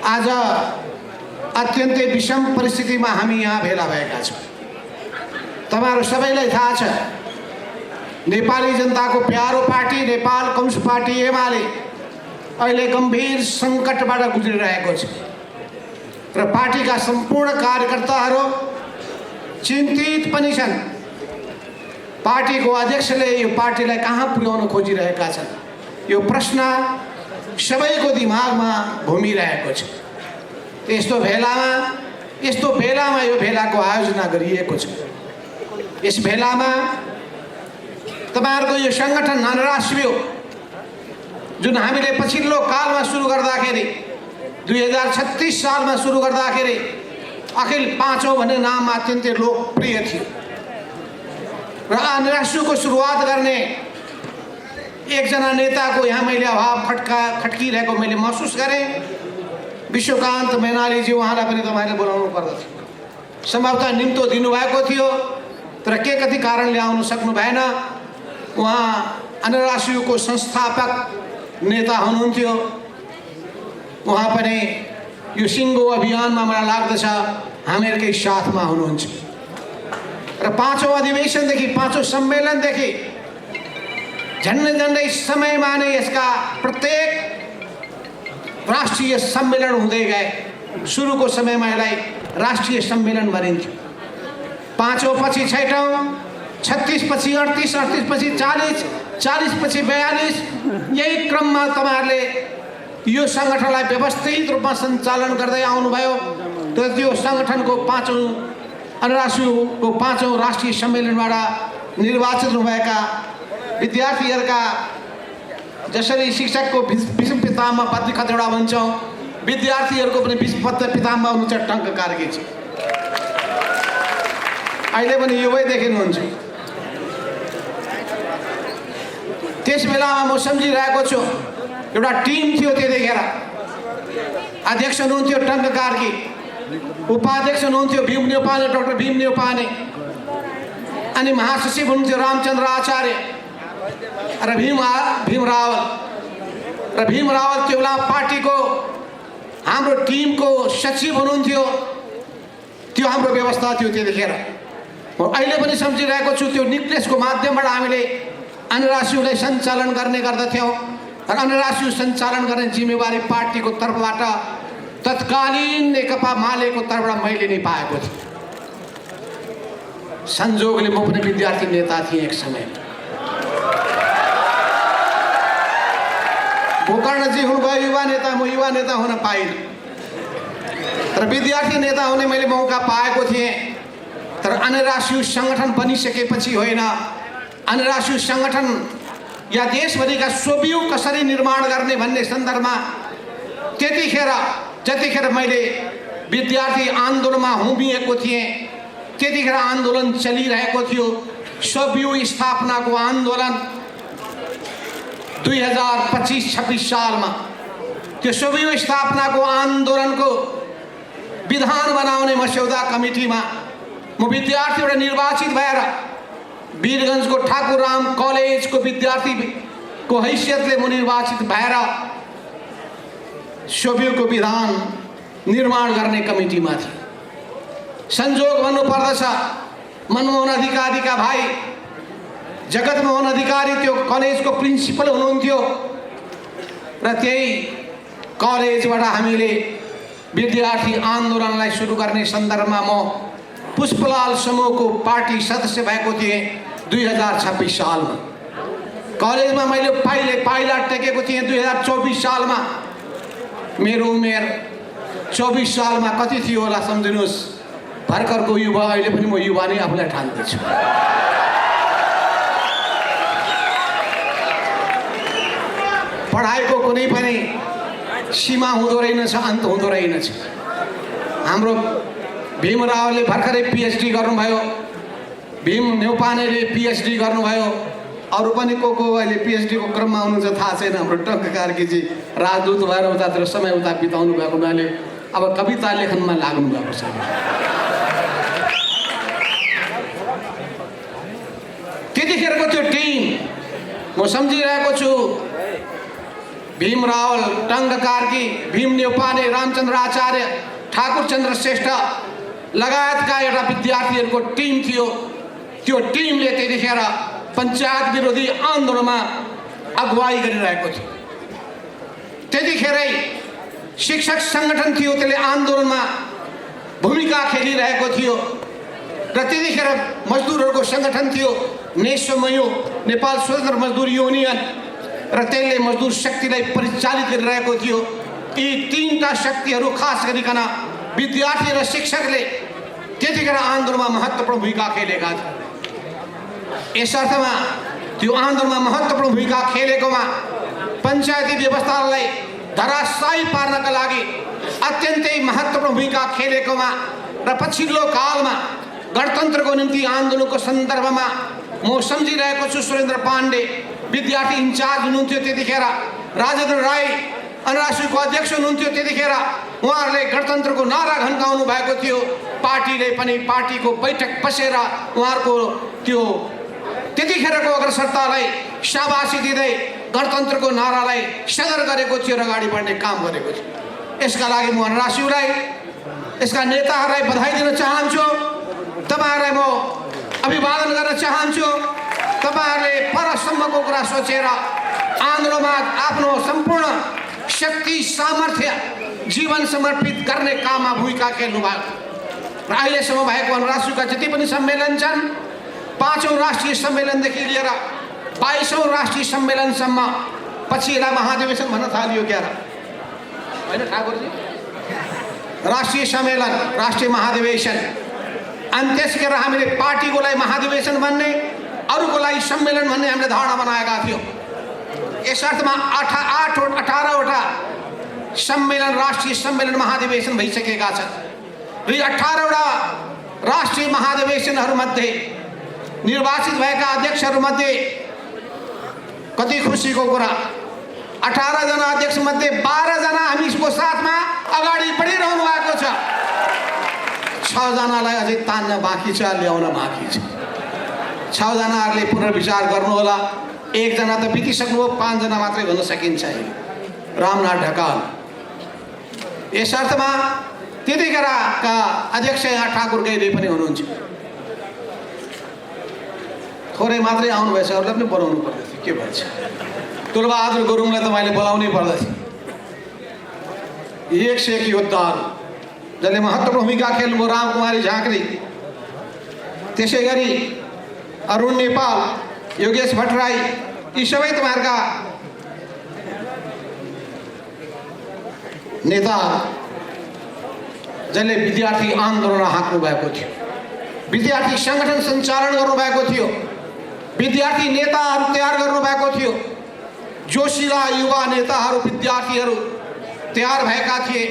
आज अत्यन्तै विषम परिस्थितिमा हामी यहाँ भेला भएका छौँ। तपाईहरु सबैलाई थाहा छ, नेपाली जनताको प्यारो party Nepal communist party UML अहिले गम्भीर सङ्कटबाट गुज्रिरहेको छ र पार्टीका सम्पूर्ण कार्यकर्ताहरू चिन्तित पनि छन्। पार्टीको अध्यक्षले यो पार्टीलाई कहाँ पुर्याउन खोजिरहेका छन्, यो प्रश्न सबैको दिमागमा घुमिरहेको छ। यस्तो बेलामा यो भेलाको आयोजना गरिएको छ। यस भेलामा तपाईहरुको यो संगठन अन्तर्राष्ट्रिय जुन हामीले पछिल्लो कालमा सुरु गर्दाखेरि 2036 सालमा सुरु गर्दाखेरि अखिल पाँचौं भन्ने नाम अत्यन्तै लोकप्रिय थियो र अन्तर्राष्ट्रियको सुरुवात गर्ने एकजना नेताको यहाँ मैले अभाव खट्किरहेको मैले महसुस गरेँ। विश्वकान्त मैनालीजी, उहाँलाई पनि तपाईले बोलाउनु पर्दथ्यो। सम्भवतः निम्तो दिनुभएको थियो तर के कति कारणले आउन सक्नु भएन। उहाँ अन्तर्राष्ट्रियको संस्थापक नेता हुनुहुन्थ्यो। उहाँ पनि यो सिङ्गो अभियानमा मलाई लाग्दछ हामीहरूकै साथमा हुनुहुन्छ र पाँचौं अधिवेशनदेखि पाँचौं सम्मेलनदेखि झन्डै समयमा नै यसका प्रत्येक राष्ट्रिय सम्मेलन हुँदै गए। सुरुको समयमा यसलाई राष्ट्रिय सम्मेलन भनिन्थ्यो। पाँचौं पछि छैटौं, 36 पछि 38, 38 पछि 40, 40 पछि 42, यही क्रममा तपाईहरुले यो संगठनलाई व्यवस्थित रूपमा सञ्चालन गर्दै आउनुभयो। तर त्यो संगठनको पाँचौं अन्तर्राष्ट्रियको पाँचौं राष्ट्रिय सम्मेलनबाट निर्वाचित हुनुभएका विद्यार्थीहरूका जसरी शिक्षकको विश्व पितामह पत्नी खतौडा भन्छौँ, विद्यार्थीहरूको पनि विश्व पितामह हुनुहुन्छ टङ्क कार्कीजी। अहिले पनि युवै देखिनुहुन्छ। त्यस बेलामा म सम्झिरहेको छु, एउटा टिम थियो त्यतिखेर। अध्यक्ष हुनुहुन्थ्यो टङ्क कार्की, उपाध्यक्ष हुनुहुन्थ्यो भीम न्यौपाने, डाक्टर भीम न्यौपाने, अनि महासचिव हुनुहुन्थ्यो रामचन्द्र आचार्य र भीम रावल त्यो बेला पार्टीको हाम्रो टिमको सचिव हुनुहुन्थ्यो। त्यो हाम्रो व्यवस्था थियो त्यतिखेर। अहिले पनि सम्झिरहेको छु, त्यो निक्लेसको माध्यमबाट हामीले अन्तर्राष्ट्रियलाई सञ्चालन गर्ने गर्दथ्यौँ र अन्तर्राष्ट्रिय सञ्चालन गर्ने जिम्मेवारी पार्टीको तर्फबाट तत्कालीन नेकपा मालेको तर्फबाट मैले नै पाएको थिएँ। संजोगले म पनि विद्यार्थी नेता थिएँ एक समय। गोकर्णजी हुनुभयो युवा नेता, म युवा नेता हुन पाइनँ र विद्यार्थी नेता हुने मैले मौका पाएको थिएँ। तर अन्तर्राष्ट्रिय सङ्गठन बनिसकेपछि होइन, अन्तर्राष्ट्रिय सङ्गठन या देशभरिका सोबियु कसरी निर्माण गर्ने भन्ने सन्दर्भमा जतिखेर मैले विद्यार्थी आन्दोलनमा हुमिएको थिएँ, त्यतिखेर आन्दोलन चलिरहेको थियो। सोबियु स्थापनाको आन्दोलन 2025-26 सालमा त्यो सोबियु स्थापनाको आन्दोलनको विधान बनाउने मस्यौदा कमिटीमा म विद्यार्थीबाट निर्वाचित भएर वीरगञ्जको ठाकुरराम कलेजको विद्यार्थीको हैसियतले म निर्वाचित भएर सोबियुको विधान निर्माण गर्ने कमिटीमा थिएँ। संजोग भन्नुपर्दछ, मनमोहन अधिकारीका भाइ जगतमोहन अधिकारी त्यो कलेजको प्रिन्सिपल हुनुहुन्थ्यो र त्यही कलेजबाट हामीले विद्यार्थी आन्दोलनलाई सुरु गर्ने सन्दर्भमा म पुष्पलाल समूहको पार्टी सदस्य भएको थिएँ 2026 सालमा। कलेजमा मैले पाइला टेकेको थिएँ 2024 सालमा। मेरो उमेर 24 सालमा कति थियो होला सम्झिनुहोस्। भर्खरको युवा, अहिले पनि म युवा नै आफूलाई ठान्दैछु। पढाइको कुनै पनि सीमा हुँदो रहेनछ, अन्त हुँदो रहेनछ। हाम्रो भीम रावलले भर्खरै पिएचडी गर्नुभयो, भीम न्यौपानेले पिएचडी गर्नुभयो, अरू पनि को अहिले पिएचडीको क्रममा हुनुहुन्छ थाहा छैन। हाम्रो टङ्क कार्कीजी राजदूत भएर उतातिर समय उता बिताउनु भएको हुनाले अब कविता लेखनमा लाग्नु भएको छ। त्यतिखेरको त्यो टिम म सम्झिरहेको छु। भीम रावल, टंग कार्की, भीम न्यौपाने, रामचन्द्र आचार्य, ठाकुर चन्द्र श्रेष्ठ लगायतका एउटा विद्यार्थीहरूको टिम थियो। त्यो टिमले त्यतिखेर पञ्चायत विरोधी आन्दोलनमा अगुवाई गरिरहेको थियो। त्यतिखेरै शिक्षक सङ्गठन थियो, त्यसले आन्दोलनमा भूमिका खेलिरहेको थियो। र त्यतिखेर मजदुरहरूको सङ्गठन थियो नेसमयो, नेपाल स्वतन्त्र मजदुर युनियन, र त्यसले मजदुर शक्तिलाई परिचालित गरिरहेको थियो। यी तीनटा शक्तिहरू खास गरिकन विद्यार्थी र शिक्षकले त्यतिखेर आन्दोलनमा महत्त्वपूर्ण भूमिका खेलेका थिए। यस अर्थमा त्यो आन्दोलनमा महत्त्वपूर्ण भूमिका खेलेकोमा पञ्चायती व्यवस्थालाई धराशायी पार्नका लागि अत्यन्तै महत्त्वपूर्ण भूमिका खेलेकोमा र पछिल्लो कालमा गणतन्त्रको निम्ति आन्दोलनको सन्दर्भमा म सम्झिरहेको छु। सुरेन्द्र पाण्डे विद्यार्थी इन्चार्ज हुनुहुन्थ्यो त्यतिखेर, राजेन्द्र राई अनरासुको अध्यक्ष हुनुहुन्थ्यो त्यतिखेर। उहाँहरूले गणतन्त्रको नारा घन्काउनु भएको थियो। पार्टीले पनि पार्टीको बैठक बसेर उहाँहरूको त्यो त्यतिखेरको अग्रसरतालाई शाबासी दिँदै गणतन्त्रको नारालाई सदर गरेको थियो र अगाडि बढ्ने काम गरेको थियो। यसका लागि म अनरासुलाई, यसका नेताहरूलाई बधाई दिन चाहन्छु। तपाईहरुलाई म अभिवादन गर्न चाहन्छु। तपाईहरुले परसम्मको कुरा सोचेर आन्दोलनमा आफ्नो सम्पूर्ण शक्ति सामर्थ्य जीवन समर्पित गर्ने काममा भूमिका खेल्नुभयो। र अहिलेसम्म भएको अनरासुका जति पनि सम्मेलन छन्, 5औं राष्ट्रिय सम्मेलनदेखि लिएर 22औं राष्ट्रिय सम्मेलनसम्म, पछि यसलाई महाधिवेशन भन्न थालियो क्या होइन ठाकुरजी? राष्ट्रिय सम्मेलन, राष्ट्रिय महाधिवेशन, अनि त्यसखेर हामीले पार्टीकोलाई महाधिवेशन भन्ने, अरूको लागि सम्मेलन भन्ने हामीले धारणा बनाएका थियौँ। यस अर्थमा 18वटा सम्मेलन, राष्ट्रिय सम्मेलन, महाधिवेशन भइसकेका छन्। र यी 18वटा राष्ट्रिय महाधिवेशनहरूमध्ये निर्वाचित भएका अध्यक्षहरूमध्ये कति खुसीको कुरा, 18 जना अध्यक्षमध्ये 12 जना हामीको साथमा अगाडि बढिरहनु भएको छ। 6 जनालाई अझै तान्न बाँकी छ, ल्याउन बाँकी छ। 6 जनाहरूले पुनर्विचार गर्नुहोला। 1 जना त बितिसक्नुभयो, 5 जना मात्रै भन्न सकिन्छ। रामनाथ ढकाल। यस अर्थमा त्यतिखेरका अध्यक्ष यहाँ ठाकुर गैरे पनि हुनुहुन्छ। थोरै मात्रै आउनुभएछ, अरूलाई पनि बोलाउनु पर्दथ्यो, के भन्छ? तुलबहादुर गुरुङलाई त मैले बोलाउनै पर्दथ्यो। 101 योद्धाहरू जसले महत्त्वपूर्ण भूमिका खेल्नुभयो। रामकुमारी झाँक्री, त्यसै गरी अरुण नेपाल, योगेश भट्टराई, यी सबै तपाईँहरूका नेता जसले विद्यार्थी आन्दोलन हाँक्नु भएको थियो, विद्यार्थी सङ्गठन सञ्चालन गर्नुभएको थियो, विद्यार्थी नेताहरू तयार गर्नुभएको थियो। जोसिला युवा नेताहरू, विद्यार्थीहरू तयार भएका थिए।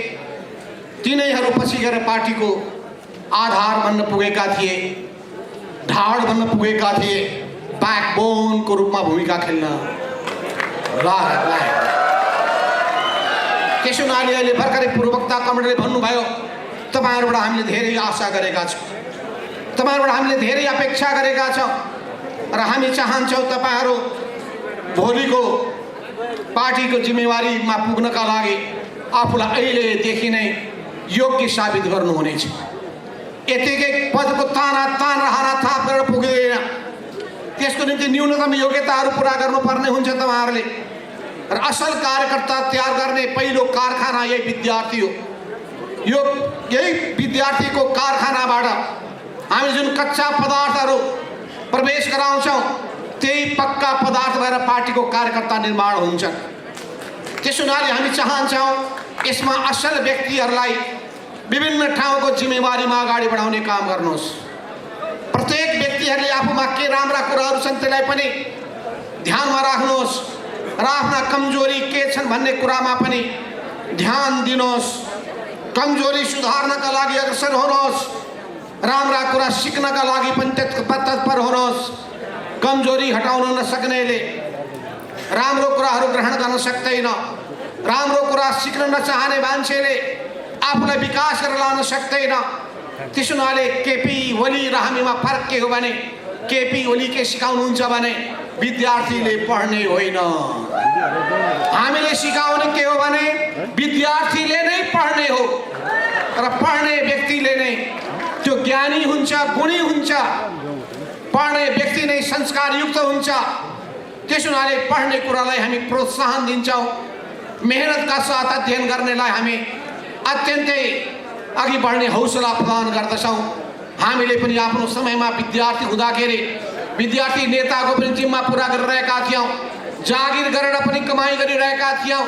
तिनैहरू पछि गएर पार्टीको आधार बन्न पुगेका थिए, ढाड बन्न पुगेका थिए, ब्याकबोनको रूपमा भूमिका खेल्न लायक। त्यसो हुनाले अहिले भर्खरै पूर्ववक्ता कमरेडले भन्नुभयो, तपाईहरुबाट हामीले धेरै आशा गरेका छौँ, तपाईहरुबाट हामीले धेरै अपेक्षा गरेका छौँ र हामी चाहन्छौँ तपाईहरु भोलिको पार्टीको जिम्मेवारीमा पुग्नका लागि आफूलाई अहिलेदेखि नै योग्य साबित गर्नुहुनेछ। यतिकै पदको तान रहन थाप गरेर पुग्दैन। त्यसको निम्ति न्यूनतम योग्यताहरू पूरा गर्नुपर्ने हुन्छ तपाईहरुले। र असल कार्यकर्ता तयार गर्ने पहिलो कारखाना यही विद्यार्थी हो। यही विद्यार्थीको कारखानाबाट हामी जुन कच्चा पदार्थहरू प्रवेश गराउँछौँ, त्यही पक्का पदार्थ भएर पार्टीको कार्यकर्ता निर्माण हुन्छन्। त्यसो हुनाले हामी चाहन्छौँ यसमा असल व्यक्तिहरूलाई विभिन्न ठाउँको जिम्मेवारीमा अगाडि बढाउने काम गर्नुहोस्। प्रत्येक व्यक्तिहरूले आफूमा के राम्रा कुराहरू छन् त्यसलाई पनि ध्यानमा राख्नुहोस् र आफ्ना कमजोरी के छन् भन्ने कुरामा पनि ध्यान दिनुहोस्। कमजोरी सुधार्नका लागि अग्रसर हुनुहोस्। राम्रा कुरा सिक्नका लागि पनि तत्पर हुनुहोस्। कमजोरी हटाउन नसक्नेले राम्रो कुराहरू ग्रहण गर्न सक्दैन। राम्रो कुरा सिक्न नचाहने मान्छेले आफूलाई विकास गरेर लान सक्दैन। त्यसो हुनाले केपी ओली र हामीमा फरक के हो भने, केपी ओली के सिकाउनुहुन्छ भने विद्यार्थीले पढ्ने होइन। हामीले सिकाउने के हो भने विद्यार्थीले नै पढ्ने हो र पढ्ने व्यक्तिले नै त्यो ज्ञानी हुन्छ, गुणी हुन्छ। पढ्ने व्यक्ति नै संस्कारयुक्त हुन्छ। त्यसो हुनाले पढ्ने कुरालाई हामी प्रोत्साहन दिन्छौँ। मेहनतका साथ अध्ययन गर्नेलाई हामी अत्यन्तै अघि बढ्ने हौसला प्रदान गर्दछौँ। हामीले पनि आफ्नो समयमा विद्यार्थी हुँदाखेरि विद्यार्थी नेताको पनि जिम्मा पुरा गरिरहेका थियौँ। जागिर गरेर पनि कमाई गरिरहेका थियौँ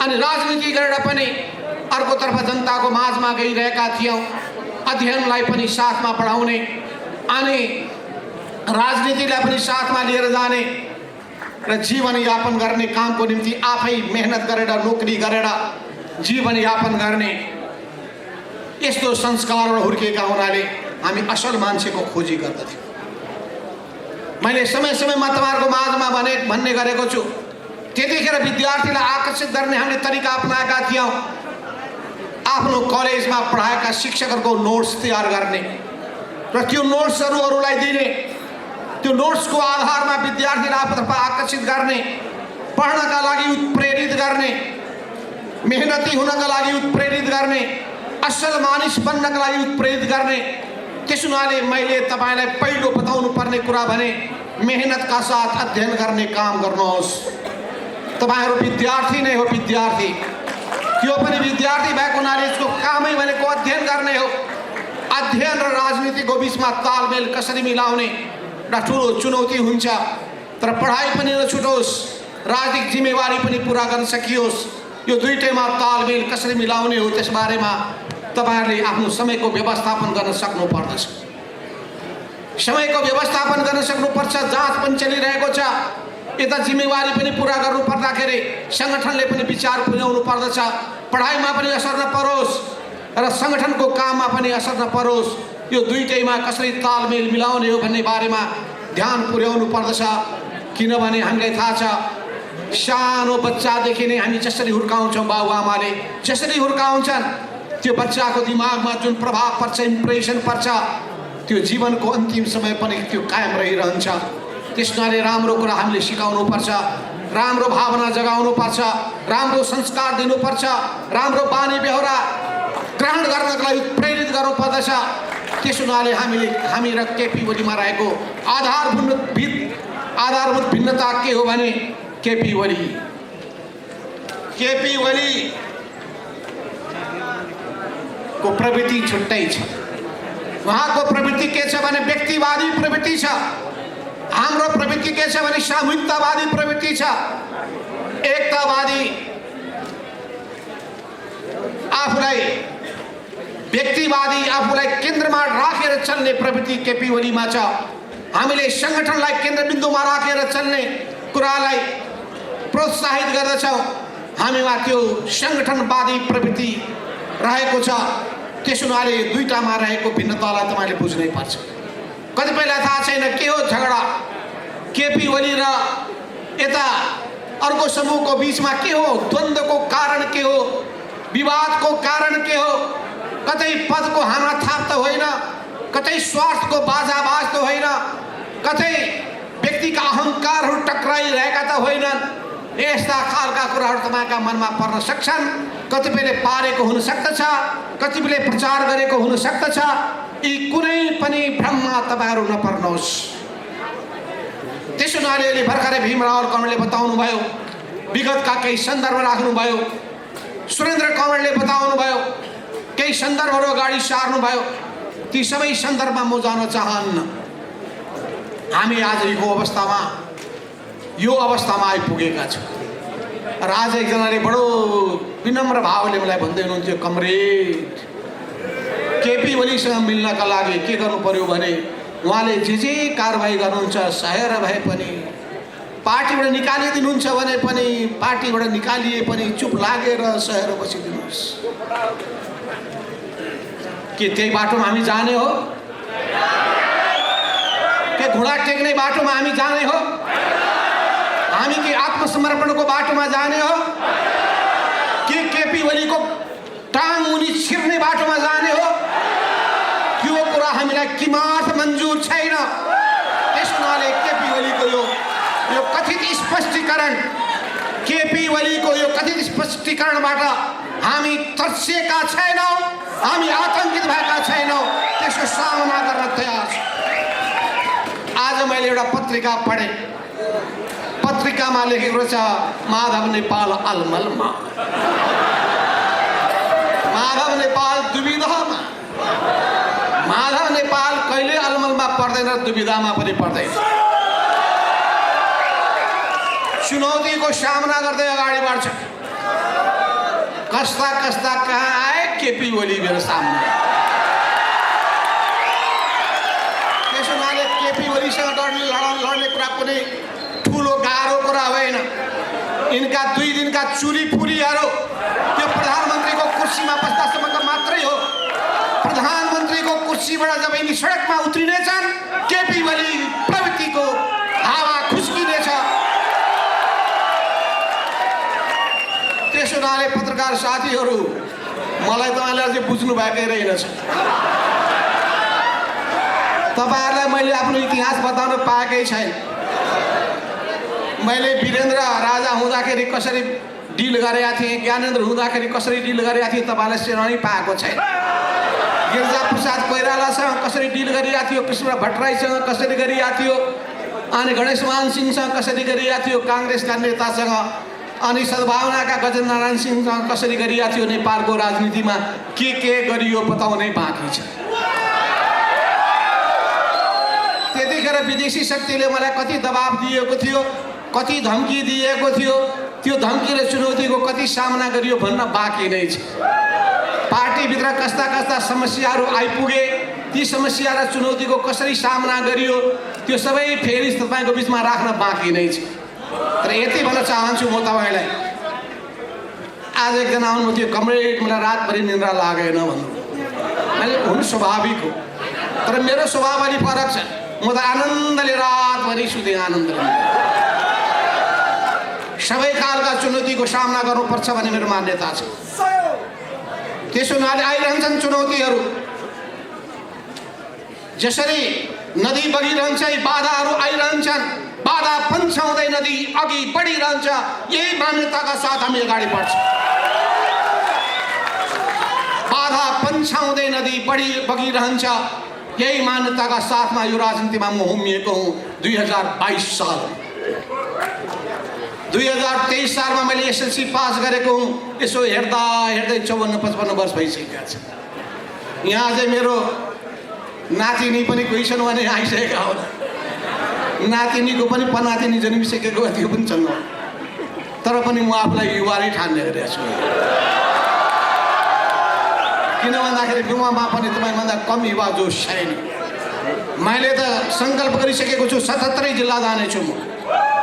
अनि राजनीति गरेर पनि अर्कोतर्फ जनताको माझमा गइरहेका थियौँ। अध्ययनलाई पनि साथमा बढाउने अनि राजनीतिलाई पनि साथमा लिएर जाने र जीवनयापन गर्ने कामको निम्ति आफै मेहनत गरेर नोकरी गरेर जीवनयापन गर्ने यस्तो संस्कारबाट हुर्किएका हुनाले हामी असल मान्छेको खोजी गर्दथ्यौँ। मैले समय समयमा तपाईँहरूको माझमा भन्ने गरेको छु, त्यतिखेर विद्यार्थीलाई आकर्षित गर्ने हामीले तरिका अपनाएका थियौँ। आफ्नो कलेजमा पढाएका शिक्षकहरूको नोट्स तयार गर्ने र त्यो नोट्सहरू अरूलाई दिने, त्यो नोट्सको आधारमा विद्यार्थीलाई आफूतर्फ आकर्षित गर्ने, पढ्नका लागि उत्प्रेरित गर्ने, मेहनती हुनका लागि उत्प्रेरित गर्ने, असल मानिस बन्नका लागि उत्प्रेरित गर्ने। त्यसो हुनाले मैले तपाईँलाई पहिलो बताउनु पर्ने कुरा भने मेहनतका साथ अध्ययन गर्ने काम गर्नुहोस्। तपाईँहरू विद्यार्थी नै हो, विद्यार्थी। त्यो पनि विद्यार्थी भएको हुनाले यसको कामै भनेको अध्ययन गर्ने हो। अध्ययन र राजनीतिको बिचमा तालमेल कसरी मिलाउने र ठुलो चुनौती हुन्छ। तर पढाइ पनि नछुटोस्, राजनीतिक जिम्मेवारी पनि पुरा गर्न सकियोस्। यो दुईटैमा तालमेल कसरी मिलाउने हो त्यसबारेमा तपाईहरुले आफ्नो समयको व्यवस्थापन गर्न सक्नुपर्दछ। समयको व्यवस्थापन गर्न सक्नुपर्छ। जाँच पनि चलिरहेको छ। यता जिम्मेवारी पनि पुरा गर्नु पर्दाखेरि संगठनले पनि विचार पुर्याउनु पर्दछ। पढाइमा पनि असर नपरोस् र संगठनको काममा पनि असर नपरोस्। यो दुईटैमा कसरी तालमेल मिलाउने हो भन्ने बारेमा ध्यान पुर्याउनु पर्दछ। किनभने हामीलाई थाहा छ सानो बच्चादेखि नै हामी जसरी हुर्काउँछौँ, बाबुआमाले जसरी हुर्काउँछन् त्यो बच्चाको दिमागमा जुन प्रभाव पर्छ, इम्प्रेसन पर्छ, त्यो जीवनको अन्तिम समय पनि त्यो कायम रहिरहन्छ। त्यसैले राम्रो कुरा हामीले सिकाउनु पर्छ, राम्रो भावना जगाउनु पर्छ, राम्रो संस्कार दिनु पर्छ, राम्रो बानी बेहोरा ग्रहण गर्नका लागि प्रेरित गर्नु पर्दछ। त्यसैले हामी र केपी ओलीमा रहेको आधारभूत भिन्नता के हो भने केपी ओली को प्रवृत्ति छुट्टै छ। उहाँको प्रवृत्ति के छ भने व्यक्तिवादी प्रवृत्ति छ। हाम्रो प्रवृत्ति के छ भने सामूहिकतावादी प्रवृत्ति छ। एकतावादी आफूलाई व्यक्तिवादी आफूलाई केन्द्रमा राखेर चल्ने प्रवृत्ति केपी ओलीमा छ। हामीले संगठनलाई केन्द्रबिन्दुमा राखेर चल्ने कुरालाई प्रोत्साहित गर्दछौँ। हामीमा त्यो संगठनवादी प्रवृत्ति रहेको छ। त्यसो हुनाले दुईटामा रहेको भिन्नतालाई तपाईले बुझ्नै पर्छ। कतिपयलाई थाहा छैन के हो झगडा, केपी ओली र यता अर्को समूहको बीचमा के हो, द्वन्द्वको कारण के हो, विवादको कारण के हो। कतै पदको हानाथाप त होइन, कतै स्वार्थको बाजाबाज त होइन, कतै व्यक्तिका अहङ्कारहरू टक्राइरहेका त होइनन्। यस्ता खालका कुराहरू तपाईका मनमा पर्न सक्छन्। कतिपयले पारेको हुन सक्दछ, कतिपयले प्रचार गरेको हुन सक्दछ। यी कुनै पनि भ्रममा तपाईहरु नपर्नुहोस्। त्यसो हुनाले भर्खरै भीमराव कमलले बताउनु भयो, विगतका केही सन्दर्भ राख्नु भयो, सुरेन्द्र कमलले बताउनु भयो, केही सन्दर्भहरू अगाडि सार्नु भयो। ती सबै सन्दर्भमा म जान चाहन्न। हामी आज यो अवस्थामा आइपुगेका छौँ। र आज एकजनाले बडो विनम्र भावले मलाई भन्दै हुनुहुन्थ्यो, कमरेड केपी ओलीसँग मिल्नका लागि के गर्नु पर्यो भने उहाँले जे कारबाही गर्नुहुन्छ सहेर भए पनि, पार्टीबाट निकालिदिनुहुन्छ भने पनि, पार्टीबाट निकालिए पनि चुप लागेर सहेर बसिदिनुहोस्। के त्यही बाटोमा हामी जाने हो? के घुँडा टेक्ने बाटोमा हामी जाने हो? हामी के आत्मसमर्पणको बाटोमा जाने हो? के केपी ओलीको टाङ मुनि छिर्ने बाटोमा जाने हो? त्यो कुरा हामीलाई किमात मन्जुर छैन। त्यसैले केपी ओलीको यो स्पष्टीकरण केपी ओलीको यो कथित स्पष्टीकरणबाट हामी तर्सिएका छैनौँ, हामी आतंकित भएका छैनौँ, त्यसको सामना गर्न तयार छौँ। आज मैले एउटा पत्रिका पढेँ, पत्रिकामा लेखेको छ माधव नेपाल अलमलमा, माधव नेपाल दुविधामा। माधव नेपाल कहिले अलमलमा पर्दैन, दुविधामा पनि पर्दैन। चुनौतीको सामना गर्दै अगाडि बढ्छ। कस्ता कस्ता कहाँ आए केपी ओली मेरो सामने। त्यसो हुनाले केपी ओलीसँग लड्ने कुरा कुनै ठुलो गाह्रो कुरा होइन। यिनका 2 दिनका चुरी फुरीहरू त्यो प्रधानमन्त्रीको कुर्सीमा बस्दासम्मको मात्रै हो। प्रधानमन्त्रीको कुर्सीबाट जब यिनी सडकमा उत्रिनेछन्, केपी ओली प्रवृत्तिको हावा खुस्किनेछ। त्यसो हुनाले पत्रकार साथीहरू, मलाई तपाईँले अझै बुझ्नु भएकै रहेनछ। तपाईँहरूलाई मैले आफ्नो इतिहास बताउन पाएकै छैन। मैले वीरेन्द्र राजा हुँदाखेरि कसरी डिल गरेका थिएँ, ज्ञानेन्द्र हुँदाखेरि कसरी डिल गरेका थिएँ, तपाईँलाई सेनानी पाएको छैन। गिरिजा प्रसाद कोइरालासँग कसरी डिल गरिरहेको थियो, कृष्ण भट्टराईसँग कसरी गरिरहेको थियो, अनि गणेशमान सिंहसँग कसरी गरिरहेको थियो, काङ्ग्रेसका नेतासँग, अनि सद्भावनाका गजेन्द्र नारायण सिंहसँग कसरी गरिरहेको थियो। नेपालको राजनीतिमा के गरियो बताउनै बाँकी छ। त्यतिखेर विदेशी शक्तिले मलाई कति दबाब दिएको थियो, कति धम्की दिएको थियो, त्यो धम्की र चुनौतीको कति सामना गरियो भन्न बाँकी नै छ। पार्टीभित्र कस्ता कस्ता समस्याहरू आइपुगे, ती समस्या र चुनौतीको कसरी सामना गरियो, त्यो सबै फेरि तपाईँको बिचमा राख्न बाँकी नै छ। तर यति भन्न चाहन्छु म तपाईँलाई, आज एकजना आउनु थियो, कमरेड मलाई रातभरि निन्द्रा लागेन भन्नु। मैले हुनु स्वाभाविक हो, तर मेरो स्वभाव अलि फरक छ। म त आनन्दले रातभरि सुतेँ, आनन्दले। सबै खालका चुनौतीको सामना गर्नुपर्छ भन्ने मेरो मान्यता छ। त्यसो हुनाले आइरहन्छन् चुनौतीहरू। जसरी नदी बगिरहन्छ, बाधाहरू आइरहन्छन्, बाधा पन्छाउँदै नदी अघि बढिरहन्छ। यही मान्यताका साथ हामी अगाडि बढ्छौँ। बाधा पन्छाउँदै नदी बगिरहन्छ, यही मान्यताका साथमा यो राजनीतिमा म उम्मिएको हुँ। 2022 साल 2023 सालमा मैले एसएलसी पास गरेको हुँ। यसो हेर्दा हेर्दै 54-55 वर्ष भइसकेका छ। यहाँ चाहिँ मेरो नातिनी पनि कोही छन् भने आइसकेका होला। नातिनीको पनि पनातिनी जन्मिसकेको त्यो पनि छन्, तर पनि म आफूलाई युवा नै ठान्ने गरेको छु। किन भन्दाखेरि युवामा पनि तपाईँभन्दा कम युवा जोस छैन। मैले त सङ्कल्प गरिसकेको छु, 77 जिल्ला जानेछु। म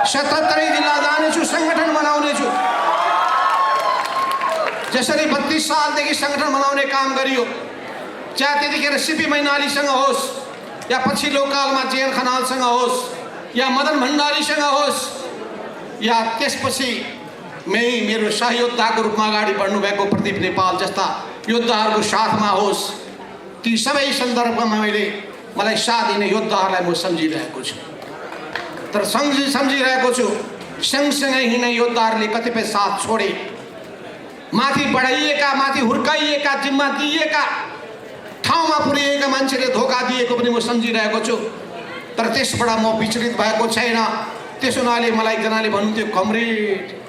77 जिल्ला जानेछु, सङ्गठन बनाउनेछु। जसरी 32 सालदेखि सङ्गठन बनाउने काम गरियो, चाहे त्यतिखेर सिपी मैनालीसँग होस्, या पछिल्लो कालमा जेएन खनालसँग होस्, या मदन भण्डारीसँग होस्, या त्यसपछि मेरो सहयोद्धाको रूपमा अगाडि बढ्नुभएको प्रदीप नेपाल जस्ता योद्धाहरूको साथमा होस्, ती सबै सन्दर्भमा मलाई साथ दिने योद्धाहरूलाई म सम्झिरहेको छु। तर सम्झिरहेको छु, सँगसँगै हिँड्ने योद्धाहरूले कतिपय साथ छोडे। माथि बढाइएका, माथि हुर्काइएका, जिम्मा दिइएका, ठाउँमा पुर्याएका मान्छेले धोका दिएको पनि म सम्झिरहेको छु। तर त्यसबाट म विचलित भएको छैन। त्यसो हुनाले मलाई एकजनाले भन्नुहुन्थ्यो, कमरेड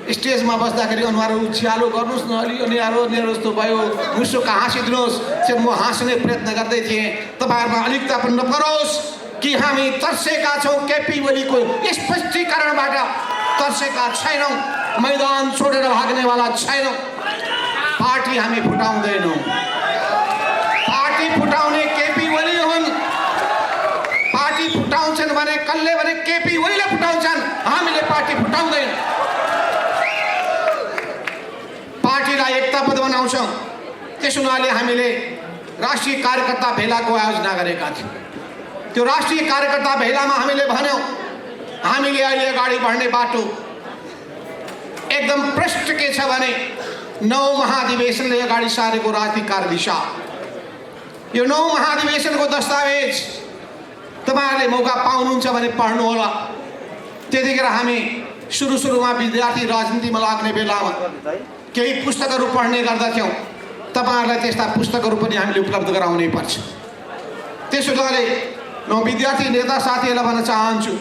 स्टेजमा बस्दाखेरि अनुहार उछ्यालो गर्नुहोस् न, अलि अनिहारो जस्तो भयो, मुसुक हाँसिदिनुहोस्। चाहिँ म हाँस्ने प्रयत्न गर्दै थिएँ। तपाईँहरूमा अलिकता पनि नपरोस् कि हामी तर्सेका छौँ, केपी ओलीको स्पष्टीकरणबाट तर्सेका छैनौँ, मैदान छोडेर भाग्नेवाला छैनौँ। पार्टी हामी फुटाउँदैनौँ। पार्टी फुटाउने केपी ओली हुन्। पार्टी फुटाउँछन् भने कसले भने केपी ओलीले फुटाउँछन्, हामीले पार्टी फुटाउँदैन। पार्टीलाई एकताबद्ध बनाउँछौँ। त्यसो हुनाले हामीले राष्ट्रिय कार्यकर्ता भेलाको आयोजना गरेका थियौँ। त्यो राष्ट्रिय कार्यकर्ता भेलामा हामीले भन्यौँ, हामीले अहिले अगाडि बढ्ने बाटो एकदम प्रष्ट के छ भने 9 महाधिवेशनले अगाडि सारेको राजनीतिक कार्यदिशा। यो 9 महाधिवेशनको दस्तावेज तपाईँहरूले मौका पाउनुहुन्छ भने पढ्नुहोला। त्यतिखेर हामी सुरुमा विद्यार्थी राजनीतिमा लाग्ने बेलामा केही पुस्तकहरू पढ्ने गर्दथ्यौँ। तपाईहरुलाई त्यस्ता पुस्तकहरू पनि हामीले उपलब्ध गराउनै पर्छ। त्यसो गरे म विद्यार्थी नेता साथीहरूलाई भन्न चाहन्छु,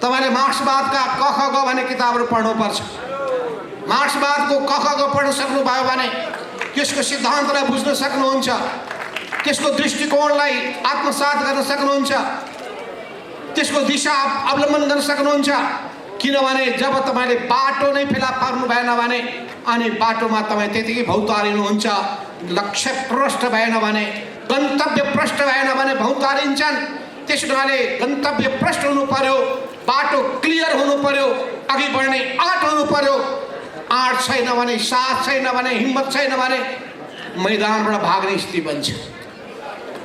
तपाईले मार्क्सवादका क ख ग भन्ने किताबहरू पढ्नुपर्छ। मार्क्सवादको क ख ग पढ्न सक्नुभयो भने त्यसको सिद्धान्तलाई बुझ्न सक्नुहुन्छ, त्यसको दृष्टिकोणलाई आत्मसात गर्न सक्नुहुन्छ, त्यसको दिशा अवलम्बन गर्न सक्नुहुन्छ। किनभने जब तपाईले बाटो नै फेला पार्नु भएन भने अनि बाटोमा तपाई त्यतिकै भौतारिनुहुन्छ, लक्ष्य प्रष्ट भएन भने, गन्तव्य प्रष्ट भएन भने भौतारिन्छन्। त्यसैले गन्तव्य प्रष्ट हुनु पर्यो, बाटो क्लियर हुनु पर्यो, अघि बढ्ने आँट हुनु पर्यो। आँट छैन भने, साथ छैन भने, हिम्मत छैन भने मैदानबाट भाग्ने स्थिति बन्छ।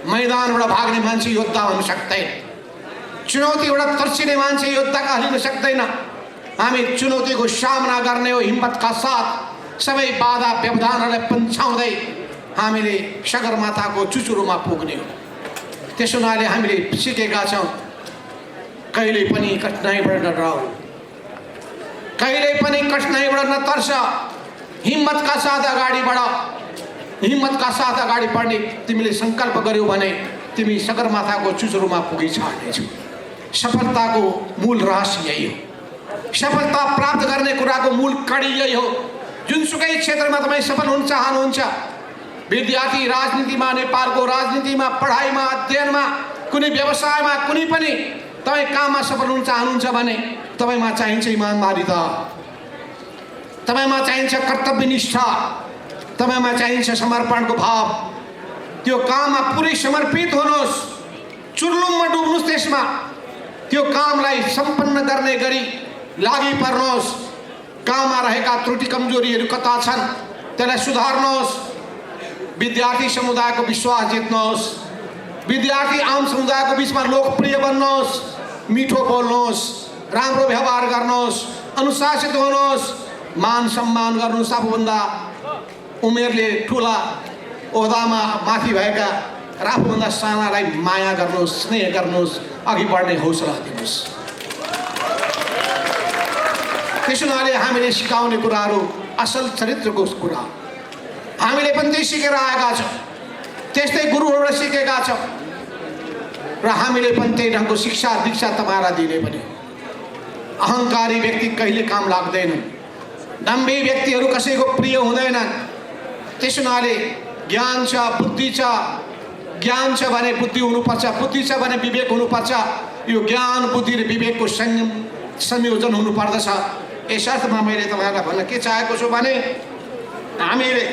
मैदानबाट भाग्ने मान्छे योद्धा हुन सक्दैन। चुनौतीबाट तर्सिने मान्छे योद्धा कहलिन सक्दैन। हामी चुनौतीको सामना गर्ने हो हिम्मतका साथ, सबै बाधा व्यवधानहरूलाई पन्छाउँदै हामीले सगरमाथाको चुचुरोमा पुग्ने हो। त्यसो हुनाले हामीले सिकेका छौँ, कहिले पनि कठिनाइबाट नडराऊ, कहिले पनि कठिनाइबाट नतर्स, हिम्मतका साथ अगाडि बढ। हिम्मतका साथ अगाडि बढ्ने तिमीले सङ्कल्प गर्यौ भने तिमी सगरमाथाको चुचुरोमा पुगी छाड्नेछौ। सफलताको मूल रहस्य यही हो। सफलता प्राप्त गर्ने कुराको मूल कडी यही हो। जुनसुकै क्षेत्रमा तपाईँ सफल हुन चाहनुहुन्छ, विद्यार्थी राजनीतिमा, नेपालको राजनीतिमा, पढाइमा, अध्ययनमा, कुनै व्यवसायमा, कुनै पनि तपाईँ काममा सफल हुन चाहनुहुन्छ भने तपाईँमा चाहिन्छ इमानदारिता, तपाईँमा चाहिन्छ कर्तव्यनिष्ठा, तपाईँमा चाहिन्छ समर्पणको भाव। त्यो काममा पुरै समर्पित हुनुहोस्, चुर्लुममा डुब्नुहोस् त्यसमा। त्यो कामलाई सम्पन्न गर्ने गरी लागि पर्नुहोस्। काममा रहेका त्रुटि कमजोरीहरू कता छन् त्यसलाई सुधार्नुहोस्। विद्यार्थी समुदायको विश्वास जित्नुहोस्। विद्यार्थी आम समुदायको बिचमा लोकप्रिय बन्नुहोस्। मिठो बोल्नुहोस्, राम्रो व्यवहार गर्नुहोस्, अनुशासित हुनुहोस्, मान सम्मान गर्नुहोस्। आफूभन्दा उमेरले ठुला ओहदामा माथि भएका र आफूभन्दा सानालाई माया गर्नुहोस्, स्नेह गर्नुहोस्, अघि बढ्ने हौसला दिनुहोस्। त्यसो हुनाले हामीले सिकाउने कुराहरू असल चरित्रको कुरा, हामीले पनि त्यही सिकेर आएका छौँ, त्यस्तै गुरुहरूबाट सिकेका छौँ र हामीले पनि त्यही ढङ्गको शिक्षा दीक्षा तपाईँलाई दिने पनि। अहङ्कारी व्यक्ति कहिले काम लाग्दैनन्, दम्भी व्यक्तिहरू कसैको प्रिय हुँदैनन्। त्यसो हुनाले ज्ञान छ, बुद्धि छ। ज्ञान छ भने बुद्धि हुनुपर्छ, बुद्धि छ भने विवेक हुनुपर्छ। यो ज्ञान, बुद्धि र विवेकको संयोजन हुनुपर्दछ। यस अर्थमा मैले तपाईँहरूलाई भन्न के चाहेको छु भने हामीले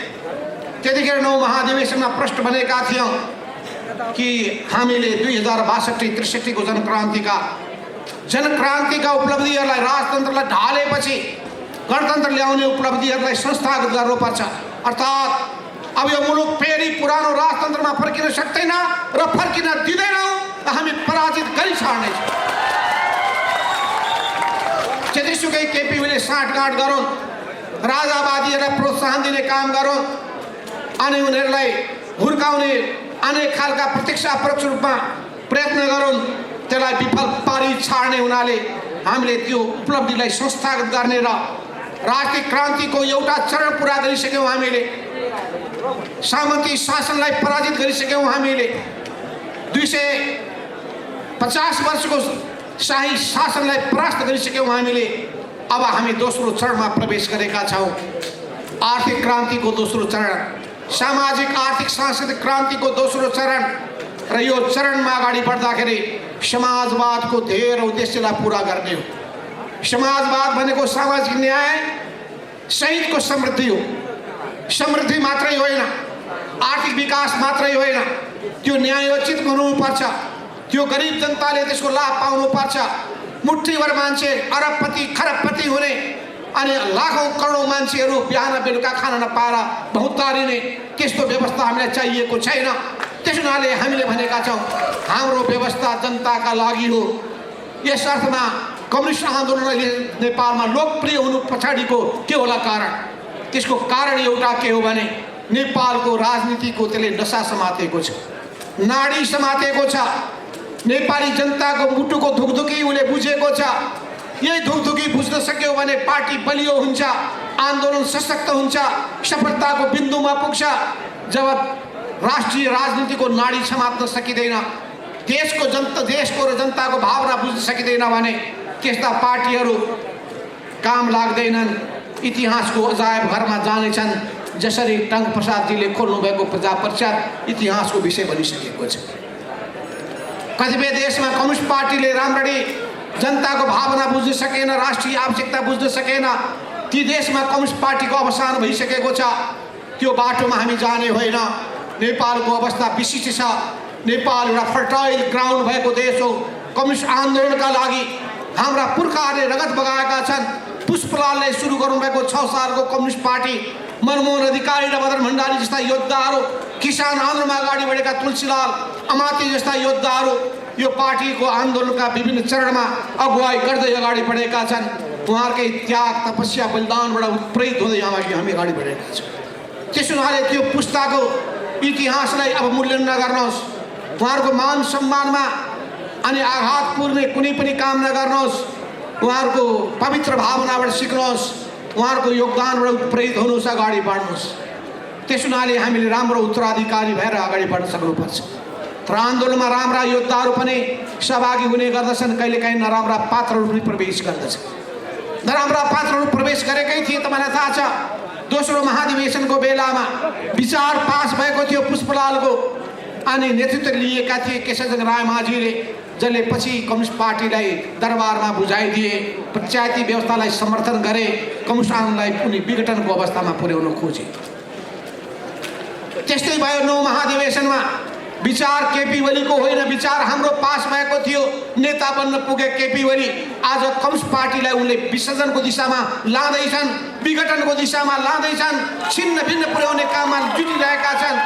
त्यतिखेर 9 महाधिवेशनमा प्रश्न भनेका थियौँ कि हामीले 2062-63 को जनक्रान्तिका उपलब्धिहरूलाई, राजतन्त्रलाई ढालेपछि गणतन्त्र ल्याउने उपलब्धिहरूलाई संस्थागत गर्नुपर्छ। अर्थात् अब यो मुलुक फेरि पुरानो राजतन्त्रमा फर्किन सक्दैन र फर्किन दिँदैनौँ। हामी पराजित गरी छाड्नेछौँ। जतिसुकै केपी ओलीले साँठगाँठ गरून्, राजावादीहरूलाई प्रोत्साहन दिने काम गरून् अनि उनीहरूलाई हुर्काउने अनेक खालका प्रत्यक्ष अपरोक्ष रूपमा प्रयत्न गरून्, त्यसलाई विफल पारी छाड्ने हुनाले हामीले त्यो उपलब्धिलाई संस्थागत गर्ने र राजनीतिक क्रान्तिको एउटा चरण पुरा गरिसक्यौँ। हामीले सामन्ती शासनलाई पराजित गरिसक्यौँ। हामीले 250 वर्षको शाही शासनलाई परास्त गरिसक्यौँ। हामीले अब हामी दोस्रो चरणमा प्रवेश गरेका छौँ। आर्थिक क्रान्तिको दोस्रो चरण, सामाजिक आर्थिक सांस्कृतिक क्रान्तिको दोस्रो चरण र यो चरणमा अगाडि बढ्दाखेरि समाजवादको ध्येय र उद्देश्यलाई पुरा गर्ने हो। समाजवाद भनेको सामाजिक न्याय सहितको समृद्धि हो। समृद्धि मात्रै होइन, आर्थिक विकास मात्रै होइन, त्यो न्यायोचित हुनुपर्छ। त्यो गरिब जनताले त्यसको लाभ पाउनुपर्छ। मुठ्ठीभर मान्छे अरबपति खरबपति हुने अनि लाखौँ करोडौँ मान्छेहरू बिहान बेलुका खान नपाएर भौतारिने त्यस्तो व्यवस्था हामीलाई चाहिएको छैन। त्यसो हुनाले हामीले भनेका छौँ हाम्रो व्यवस्था जनताका लागि हो। यस अर्थमा कम्युनिस्ट आन्दोलनले नेपालमा लोकप्रिय हुनु पछाडिको के होला कारण? त्यसको कारण एउटा के हो भने नेपालको राजनीतिको त्यसले नशा समातेको छ, नाडी समातेको छ। नेपाली जनताको मुटुको धुकधुकी उसले बुझेको छ। यही धुकधुकी बुझ्न सक्यो भने पार्टी बलियो हुन्छ, आन्दोलन सशक्त हुन्छ, सफलताको बिन्दुमा पुग्छ। जब राष्ट्रिय राजनीतिको नाडी समात्न सकिँदैन, देशको र जनताको भावना बुझ्न सकिँदैन भने त्यस्ता पार्टीहरू काम लाग्दैनन्, इतिहासको अजायब घरमा जानेछन्। जसरी टंक प्रसादजीले खोल्नु भएको प्रजा परिषद इतिहासको विषय बनिसकेको छ। कतिपय देशमा कम्युनिस्ट पार्टीले राम्ररी जनताको भावना बुझ्न सकेन, राष्ट्रिय आवश्यकता बुझ्न सकेन। ती देशमा कम्युनिस्ट पार्टीको अवसान भइसकेको छ। त्यो बाटोमा हामी जाने होइन। नेपालको अवस्था विशिष्ट छ। नेपाल एउटा फर्टाइल ग्राउन्ड भएको देश हो। कम्युनिस्ट आन्दोलनका लागि हाम्रा पुर्खाहरूले रगत बगाएका छन्। पुष्पलालले सुरु गर्नुभएको 6 सालको कम्युनिस्ट पार्टी, मनमोहन अधिकारी र मदन भण्डारी जस्ता योद्धाहरू, किसान आन्दोलनमा अगाडि बढेका तुलसीलाल अमात्य जस्ता योद्धाहरू यो पार्टीको आन्दोलनका विभिन्न चरणमा अगुवाई गर्दै अगाडि बढेका छन्। उहाँहरूकै त्याग, तपस्या, बलिदानबाट उत्प्रेरित हुँदै हामी अगाडि बढेका छौँ। त्यसो हुनाले त्यो पुस्ताको इतिहासलाई अब मूल्याङ्कन नगर्नुहोस्। उहाँहरूको मान सम्मानमा अनि आघात पुर्ने कुनै पनि काम नगर्नुहोस्। उहाँहरूको पवित्र भावनाबाट सिक्नुहोस्। उहाँहरूको योगदानबाट उत्प्रेरित हुनुहोस्, अगाडि बढ्नुहोस्। त्यसो हुनाले हामीले राम्रो उत्तराधिकारी भएर अगाडि बढ्न सक्नुपर्छ। तर आन्दोलनमा राम्रा योद्धाहरू पनि सहभागी हुने गर्दछन्, कहिलेकाहीँ नराम्रा पात्रहरू पनि प्रवेश गर्दछन्। नराम्रा पात्रहरू प्रवेश गरेकै थिए। तपाईँलाई थाहा छ, दोस्रो महाधिवेशनको बेलामा विचार पास भएको थियो पुष्पलालको, अनि नेतृत्व लिएका थिए केशवचन्द्र रायमाझीले, जसले पछि कम्युनिस्ट पार्टीलाई दरबारमा बुझाइदिए, पञ्चायती व्यवस्थालाई समर्थन गरे, कम्युनिस्ट आन्दोलनलाई उनी विघटनको अवस्थामा पुर्याउन खोजे। त्यस्तै भयो 9 महाधिवेशनमा विचार केपी ओलीको होइन, विचार हाम्रो पास भएको थियो। नेता बन्न पुगे केपी ओली आज कम्युनिस्ट पार्टीलाई उनले विसर्जनको दिशामा लाँदैछन्, विघटनको दिशामा लाँदैछन्, छिन्न भिन्न पुर्याउने काममा जुटिरहेका छन्।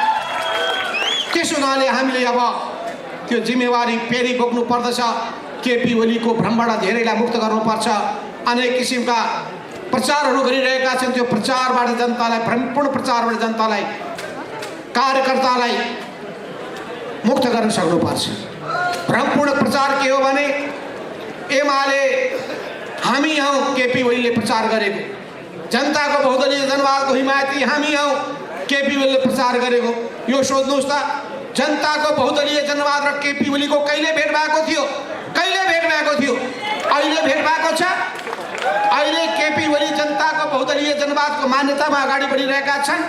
त्यसो हुनाले हामीले अब त्यो जिम्मेवारी फेरि बोक्नु पर्दछ। केपी ओलीको भ्रमबाट धेरैलाई मुक्त गर्नुपर्छ। अनेक किसिमका प्रचारहरू गरिरहेका छन्। त्यो प्रचारबाट जनतालाई, भ्रमपूर्ण प्रचारबाट जनतालाई, कार्यकर्तालाई मुक्त गर्न सक्नुपर्छ। भ्रमपूर्ण प्रचार के हो भने एमाले हामी हौँ, केपी ओलीले प्रचार गरेको। जनताको बहुदलीय जनवादको हिमायती हामी हौँ, केपी ओलीले प्रचार गरेको। यो सोध्नुहोस् त, जनताको बहुदलीय जनवाद र केपी ओलीको कहिले भेट भएको थियो? कहिले भेट भएको थियो? अहिले भेट भएको छ? अहिले केपी ओली जनताको बहुदलीय जनवादको मान्यतामा अगाडि बढिरहेका छन्।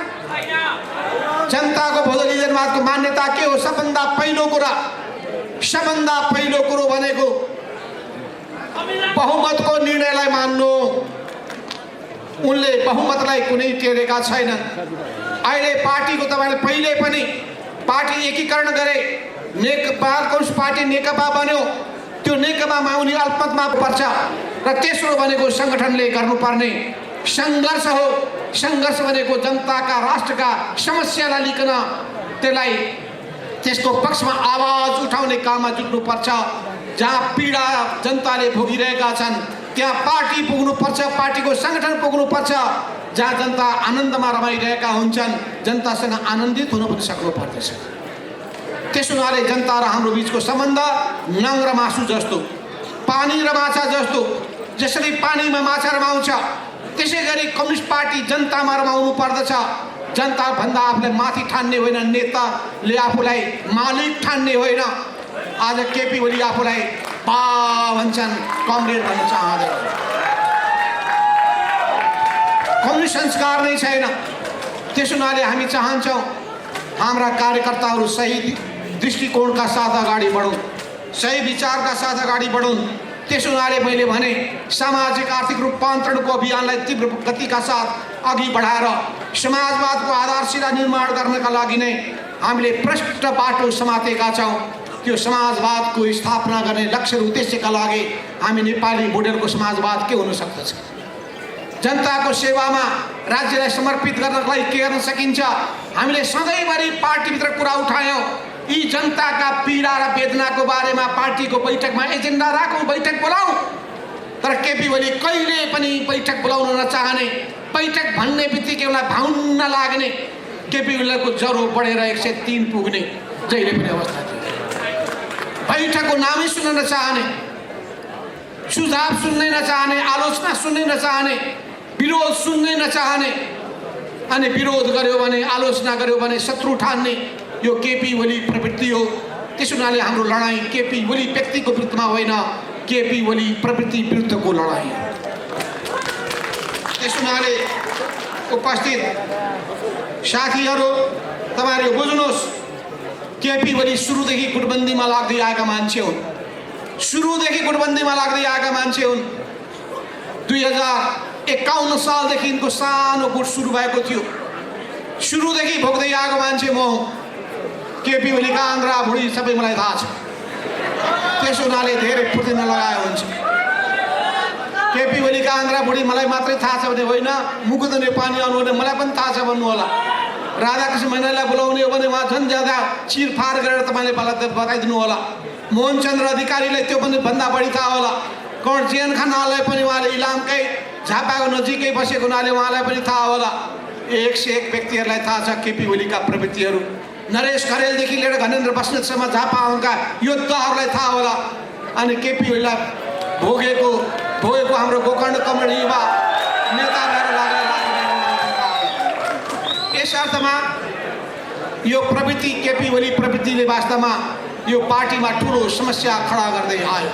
जनताको बहुदलीय जनवादको मान्यता के हो? सबभन्दा पहिलो कुरो भनेको बहुमतको निर्णयलाई मान्नु। उनले बहुमतलाई कुनै टेरेका छैनन्। अहिले पार्टीको तपाईँले पहिले पनि पार्टी एकीकरण गरे, नेकपा कम्युनिस्ट पार्टी नेकपा बन्यो। त्यो नेकपामा उनी अल्पमतमा पर्छ र तेस्रो भनेको सङ्गठनले गर्नुपर्ने सङ्घर्ष हो। सङ्घर्ष भनेको जनताका, राष्ट्रका समस्यालाई लिकन त्यसलाई त्यसको पक्षमा आवाज उठाउने काममा जुट्नुपर्छ। जहाँ पीडा जनताले भोगिरहेका छन् त्यहाँ पार्टी पुग्नुपर्छ, पार्टीको सङ्गठन पुग्नुपर्छ। जहाँ जनता आनन्दमा रमाइरहेका हुन्छन्, जनतासँग आनन्दित हुन पनि सक्नु पर्दछ। त्यसो हुनाले जनता र हाम्रो बिचको सम्बन्ध नङ र मासु जस्तो, पानी र माछा जस्तो। जसरी पानीमा माछा रमाउँछ त्यसै गरी कम्युनिस्ट पार्टी जनतामा रमाउनु पर्दछ। जनताभन्दा आफूलाई माथि ठान्ने होइन, नेताले आफूलाई मालिक ठान्ने होइन। आज केपी ओली आफूलाई बा भन्छन्, कमरेड भन्न चाहँदैन। कम्युनिस्ट संस्कार नै छैन। त्यसो हुनाले हामी चाहन्छौँ हाम्रा कार्यकर्ताहरू सही दृष्टिकोणका साथ अगाडि बढौँ, सही विचारका साथ अगाडि बढौँ। त्यसो हुनाले मैले भने सामाजिक आर्थिक रूपान्तरणको अभियानलाई तीव्र गतिका साथ अघि बढाएर समाजवादको आधारशिला निर्माण गर्नका लागि नै हामीले प्रष्ट बाटो समातेका छौँ। त्यो समाजवादको स्थापना गर्ने लक्ष्य र उद्देश्यका लागि हामी नेपाली मोडेलको समाजवाद के हुन सक्दछ? जनताको सेवामा राज्यलाई समर्पित गर्नका लागि के गर्न सकिन्छ? हामीले सधैँभरि पार्टीभित्र कुरा उठायौँ। यी जनताका पीडा र वेदनाको बारेमा पार्टीको बैठकमा एजेन्डा राखौँ, बैठक बोलाउँ। तर केपी ओली कहिले पनि बैठक बोलाउन नचाहने, बैठक भन्ने बित्तिकै उसलाई भाउन्न लाग्ने, केपी ओलीको ज्वरो बढेर 103 पुग्ने जहिले पनि अवस्था थियो। बैठकको नामै सुन्न नचाहने। सुझाव सुन्नै नचाहने, आलोचना सुन्नै नचाहने, विरोध सुन्नै नचाहने, अनि विरोध गर्यो भने, आलोचना गर्यो भने शत्रु ठान्ने यो केपी ओली प्रवृत्ति हो। त्यसो हुनाले हाम्रो लडाईँ केपी ओली व्यक्तिको विरुद्धमा होइन, केपी ओली प्रवृत्ति विरुद्धको लडाईँ। त्यसो हुनाले उपस्थित साथीहरू, तपाईहरु बुझ्नुहोस्, केपी ओली सुरुदेखि गुटबन्दीमा लाग्दै आएका मान्छे हुन्। सुरुदेखि गुटबन्दीमा लाग्दै आएका मान्छे हुन्। 2051 सालदेखि यिनको सानो गुट सुरु भएको थियो। सुरुदेखि भोग्दै आएको मान्छे म हुँ। केपी ओलीका आन्द्रा भुँडी सबै मलाई थाहा छ। त्यसो हुनाले धेरै फुर्ती नलगाए हुन्छ। केपी ओलीका आन्द्रा भुँडी मलाई मात्रै थाहा छ भने होइन, मुकुन्दने पानी आउनु भने मलाई पनि थाहा छ भन्नु होला। राधाकृष्ण मैनालीलाई बोलाउने हो भने उहाँ झन् ज्यादा चिरफार गरेर तपाईँले बताइदिनु होला। मोहनचन्द्र अधिकारीलाई त्यो पनि भन्दा बढी थाहा होला। कर्णजेन खानालाई पनि उहाँले इलामकै झापाको नजिकै बसेको हुनाले उहाँलाई पनि थाहा होला। एक से एक व्यक्तिहरूलाई थाहा छ केपी ओलीका प्रवृत्तिहरू। नरेश खरेलदेखि लिएर घनेन्द्र बस्नेतसम्म झापाका योद्धाहरूलाई थाहा होला। अनि केपी ओलीलाई भोगेको हाम्रो गोकर्ण कमरेड युवा नेता भएर लागेर यस अर्थमा यो प्रवृत्ति, केपी ओली प्रवृत्तिले वास्तवमा यो पार्टीमा ठुलो समस्या खडा गर्दै आयो।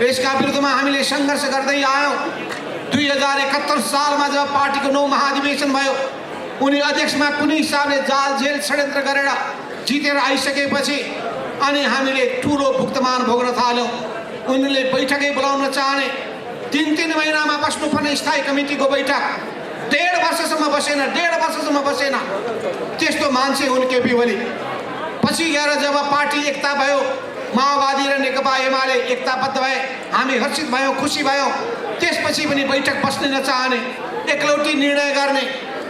यसका विरुद्धमा हामीले सङ्घर्ष गर्दै आयौँ। 2071 सालमा जब पार्टीको 9 महाधिवेशन भयो, उनी अध्यक्षमा कुनै हिसाबले जाल जेल षड्यन्त्र गरेर जितेर आइसकेपछि अनि हामीले ठुलो भुक्तमान भोग्न थाल्यौँ। उनले बैठकै बोलाउन चाहने, 3 महिनामा बस्नुपर्ने स्थायी कमिटीको बैठक 1.5 वर्षसम्म बसेन। त्यस्तो मान्छे हुन् केपी ओली। पछि गएर जब पार्टी एकता भयो, माओवादी र नेकपा एमाले एकताबद्ध भए, हामी हर्षित भयौँ, खुसी भयौँ। त्यसपछि पनि बैठक बस्नै नचाहने, एकलौटी निर्णय गर्ने,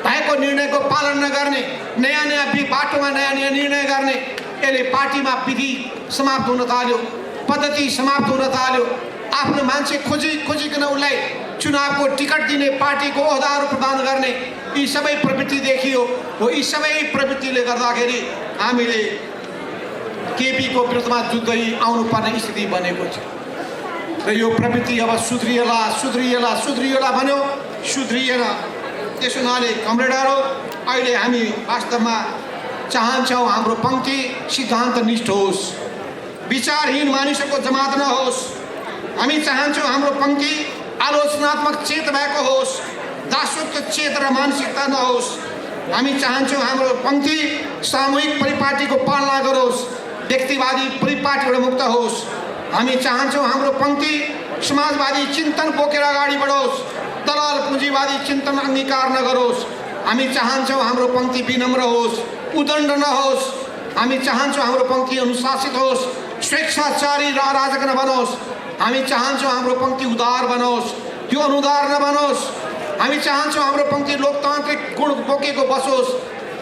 भएको निर्णयको पालन नगर्ने, नयाँ बाटोमा नयाँ निर्णय गर्ने। यसले पार्टीमा विधि समाप्त हुन थाल्यो, पद्धति समाप्त हुन थाल्यो। आफ्नो मान्छे खोजिकन उसलाई चुनावको टिकट दिने, पार्टीको ओहदाहरू प्रदान गर्ने, यी सबै प्रवृत्ति देखियो हो। यी सबै प्रवृत्तिले गर्दाखेरि हामीले केपीको विरुद्धमा जुझ्दै आउनुपर्ने स्थिति बनेको छ। र यो प्रवृत्ति अब सुध्रिएला भन्यो, सुध्रिएन। त्यसो हुनाले कमरेडहरू, अहिले हामी वास्तवमा चाहन्छौँ हाम्रो पङ्क्ति सिद्धान्तनिष्ठ होस्, विचारहीन मानिसहरूको जमात नहोस्। हामी चाहन्छौँ हाम्रो पङ्क्ति आलोचनात्मक चेत भएको होस्, दासत्व चेत र मानसिकता नहोस्। हामी चाहन्छौँ हाम्रो पङ्क्ति सामूहिक परिपाटीको पालना गरोस्, व्यक्तिवादी परिपाटीबाट मुक्त होस्। हामी चाहन्छौँ हाम्रो पङ्क्ति समाजवादी चिन्तन बोकेर अगाडि बढोस्, दलाल पुँजीवादी चिन्तन अङ्गीकार नगरोस्। हामी चाहन्छौँ हाम्रो पङ्क्ति विनम्र होस्, उदण्ड नहोस्। हामी चाहन्छौँ हाम्रो पङ्क्ति अनुशासित होस्, स्वेच्छाचारी र अराजक नबनोस्। हामी चाहन्छौँ हाम्रो पङ्क्ति उदार बनोस्, त्यो अनुदार नबनोस्। हामी चाहन्छौँ हाम्रो पङ्क्ति लोकतान्त्रिक गुण बोकेको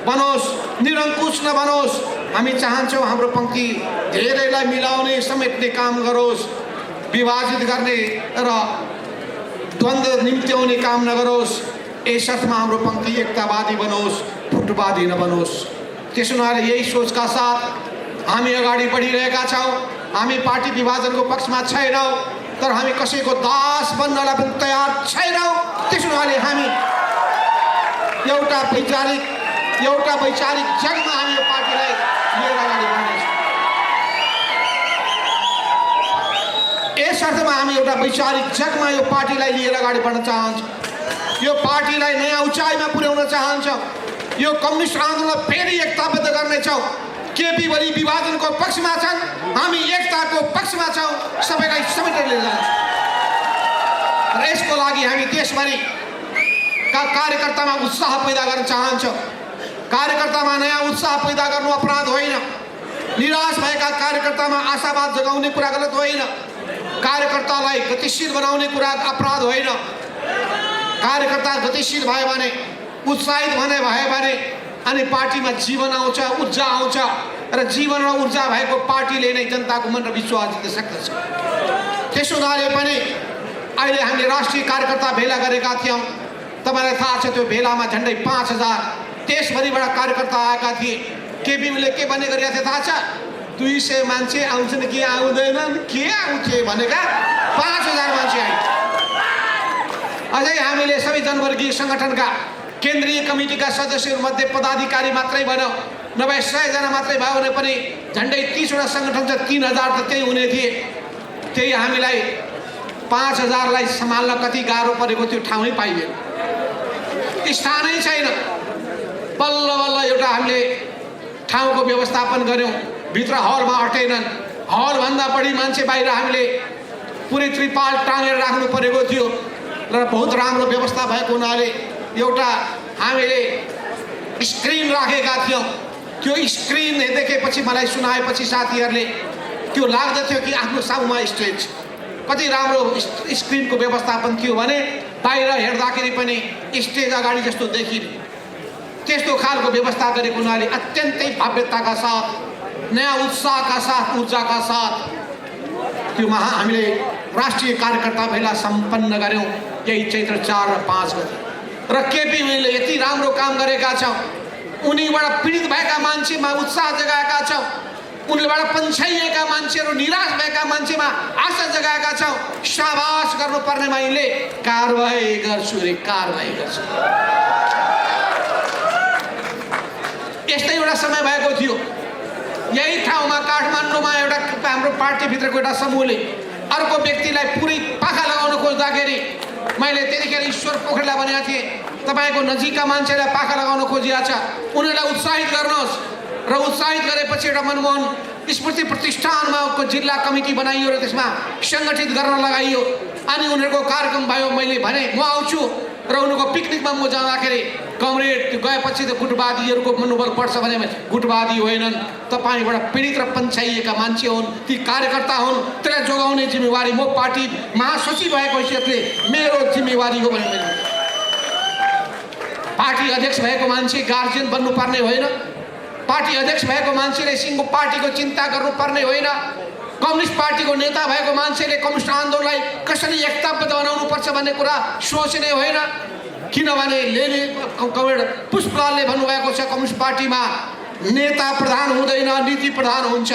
बनोस्, निरङ्कुश नबनोस्। हामी चाहन्छौँ हाम्रो पङ्क्ति धेरैलाई मिलाउने, समेट्ने काम गरोस्, विभाजित गर्ने र द्वन्द्व निम्त्याउने काम नगरोस्। यस अर्थमा हाम्रो पङ्क्ति एकतावादी बनोस्, फुटवादी नबनोस्। त्यसो हुनाले यही सोचका साथ हामी अगाडि बढिरहेका छौँ। हामी पार्टी विभाजनको पक्षमा छैनौँ, तर हामी कसैको दास बन्नलाई पनि तयार छैनौँ। त्यसो हुनाले हामी एउटा वैचारिक जगमा हामी यो पार्टीलाई लिएर अगाडि बढ्नेछौँ। यस अर्थमा हामी एउटा वैचारिक जगमा यो पार्टीलाई लिएर अगाडि बढ्न चाहन्छौँ। यो पार्टीलाई नयाँ उचाइमा पुर्याउन चाहन्छौँ। यो कम्युनिस्ट आन्दोलन फेरि एकताबद्ध गर्नेछौँ। केपी ओली विभाजनको पक्षमा छन्, हामी एकताको पक्षमा छौँ, सबैलाई समेटेर लिएर जान्छौँ। र यसको लागि हामी देशभरिका कार्यकर्तामा उत्साह पैदा गर्न चाहन्छौँ। कार्यकर्तामा नयाँ उत्साह पैदा गर्नु अपराध होइन। निराश भएका कार्यकर्तामा आशावाद जगाउने कुरा गलत होइन। कार्यकर्तालाई गतिशील बनाउने कुरा अपराध होइन। कार्यकर्ता गतिशील भयो भने, उत्साहित भयो भने अनि पार्टीमा जीवन आउँछ, ऊर्जा आउँछ र जीवन र ऊर्जा भएको पार्टीले नै जनताको मन र विश्वास जित्न सक्दछ। त्यसो हुनाले पनि अहिले हामीले राष्ट्रिय कार्यकर्ता भेला गरेका थियौँ। तपाईँलाई थाहा छ त्यो भेलामा झन्डै 5000 देशभरिबाट कार्यकर्ता आएका थिए। केपी ओलीले के भन्ने गरिरहेको थियो थाहा छ? 200 मान्छे आउँछन् कि आउँदैनन्, के आउँथे भनेका 5000 मान्छे आए। अझै हामीले सबै जनवर्गीय सङ्गठनका केन्द्रीय कमिटीका सदस्यहरूमध्ये पदाधिकारी मात्रै भएन, नभए 100 जना मात्रै भयो भने पनि झन्डै 30 वटा सङ्गठन छ, 3000 त त्यही हुने थिए। त्यही हामीलाई 5000 लाई सम्हाल्न कति गाह्रो परेको त्यो ठाउँै पाइएन, स्थानै छैन। बल्ल बल्ल एउटा हामीले ठाउँको व्यवस्थापन गऱ्यौँ, भित्र हलमा अटेनन्। हलभन्दा बढी मान्छे बाहिर हामीले पुरै त्रिपाल टाँगेर राख्नु परेको थियो र बहुत राम्रो व्यवस्था भएको हुनाले एउटा हामीले स्क्रिन राखेका थियौँ। त्यो स्क्रिन देखेपछि मलाई सुनाएपछि साथीहरूले त्यो लाग्दथ्यो कि आफ्नो सामुमा स्टेज छ। कति राम्रो स्क्रिनको व्यवस्थापन थियो भने बाहिर हेर्दाखेरि पनि स्टेज अगाडि जस्तो देखिने, त्यस्तो खालको व्यवस्था गरेको हुनाले अत्यन्तै भव्यताका साथ, नयाँ उत्साहका साथ, ऊर्जाका साथ त्यो हामीले राष्ट्रिय कार्यकर्ता भेला सम्पन्न गऱ्यौँ यही चैत्र 4 र 5 गते। र केपी ओलीले यति राम्रो काम गरेका छौँ, उनीबाट पीडित भएका मान्छेमा उत्साह जगाएका छौँ, उनीबाट पन्छाइएका मान्छेहरू, निराश भएका मान्छेमा आशा जगाएका छौँ। शाबास गर्नुपर्नेमा यिनले कारबाही गर्छु रे कारबाही गर्छु। यस्तै एउटा समय भएको थियो, यही ठाउँमा काठमाडौँमा एउटा हाम्रो पार्टीभित्रको एउटा समूहले अर्को व्यक्तिलाई पुरै पाखा लगाउन खोज्दाखेरि मैले त्यतिखेर ईश्वर पोखरेललाई भनेको थिएँ, तपाईँको नजिकका मान्छेलाई पाखा लगाउन खोजिया छ, उनीहरूलाई उत्साहित गर्नुहोस्। र उत्साहित गरेपछि एउटा मनमोहन स्मृति प्रतिष्ठानमा जिल्ला कमिटी बनाइयो र त्यसमा सङ्गठित गर्न लगाइयो। अनि उनीहरूको कार्यक्रम भयो। मैले भने म आउँछु र उनीहरूको पिकनिकमा म जाँदाखेरि कमरेड गएपछि त गुटवादीहरूको मनोबल बढ्छ भने गुटवादी होइनन्, तपाईँबाट पीडित र पन्छाइएका मान्छे हुन्, ती कार्यकर्ता हुन्, त्यसलाई जोगाउने जिम्मेवारी म पार्टी महासचिव भएको हैसियतले मेरो जिम्मेवारी हो भने मैले पार्टी अध्यक्ष भएको मान्छे गार्जियन बन्नुपर्ने होइन, पार्टी अध्यक्ष भएको मान्छेले सिङ्गो पार्टीको चिन्ता गर्नुपर्ने होइन, कम्युनिस्ट पार्टीको नेता भएको मान्छेले कम्युनिस्ट आन्दोलनलाई कसरी एकताबद्ध बनाउनुपर्छ भन्ने कुरा सोच्ने होइन। किनभने लेले कमरेड पुष्पलालले भन्नुभएको छ, कम्युनिस्ट पार्टीमा नेता प्रधान हुँदैन, नीति प्रधान हुन्छ।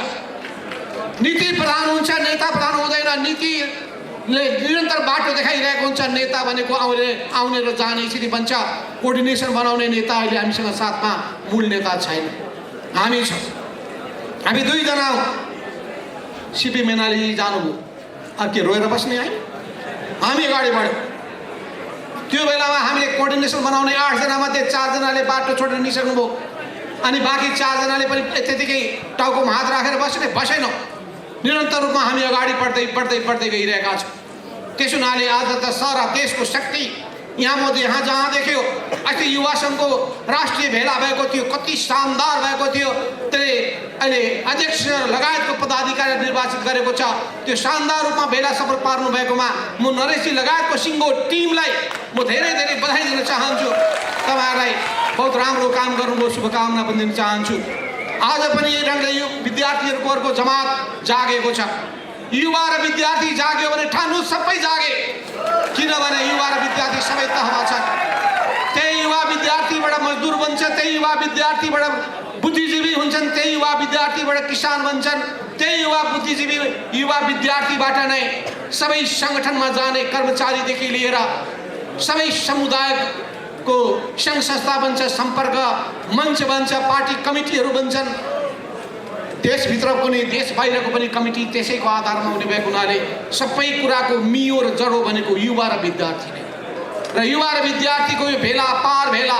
नीति प्रधान हुन्छ, नेता प्रधान हुँदैन। नीतिले निरन्तर बाटो देखाइरहेको हुन्छ, नेता भनेको आउने र जाने यसरी बन्छ। कोर्डिनेसन बनाउने नेता अहिले हामीसँग साथमा मूल नेता छैन, हामी छौँ। हामी 2 जना हौँ। सिपी मैनाली जानुभयो, अब के रोएर बस्ने है? हामी अगाडि बढ्यौँ। त्यो बेलामा हामीले कोर्डिनेसन बनाउने 8 जनामध्ये 4 जनाले बाटो छोडेर निस्कनुभयो, अनि बाँकी 4 जनाले पनि त्यतिकै टाउकोमा हात राखेर बसेनौँ। निरन्तर रूपमा हामी अगाडि बढ्दै गइरहेका छौँ। त्यसो हुनाले आज त सारा देशको शक्ति यहाँ जहाँ देख्यो। अस्ति युवा सङ्घको राष्ट्रिय भेला भएको थियो, कति शानदार भएको थियो। त्यसले अहिले अध्यक्ष लगायतको पदाधिकारी निर्वाचित गरेको छ। त्यो शानदार रूपमा भेला सफल पार्नु भएकोमा म नरेशजी लगायतको सिङ्गो टिमलाई म धेरै धेरै बधाई दिन चाहन्छु। तपाईँहरूलाई बहुत राम्रो काम गर्नुभयो, शुभकामना पनि दिन चाहन्छु। आज पनि यही ढङ्गले यो विद्यार्थीहरूको अर्को जमात जागेको छ। युवा र विद्यार्थी जाग्यो भने ठानु सबै जागे, किनभने युवा र विद्यार्थी सबै तहमा छन्। त्यही युवा विद्यार्थीबाट मजदुर बन्छ, त्यही युवा विद्यार्थीबाट बुद्धिजीवी हुन्छन्, त्यही युवा विद्यार्थीबाट किसान बन्छन्, त्यही युवा बुद्धिजीवी युवा विद्यार्थीबाट नै सबै सङ्गठनमा जाने कर्मचारीदेखि लिएर सबै समुदायको सङ्घ संस्था बन्छ, सम्पर्क मञ्च बन्छ, पार्टी कमिटीहरू बन्छन्। देशभित्र पनि देश बाहिरको पनि कमिटी त्यसैको आधारमा हुने भएको हुनाले सबै कुराको मियो र जडो भनेको युवा र विद्यार्थी नै। र युवा र विद्यार्थीको यो भेला पार भेला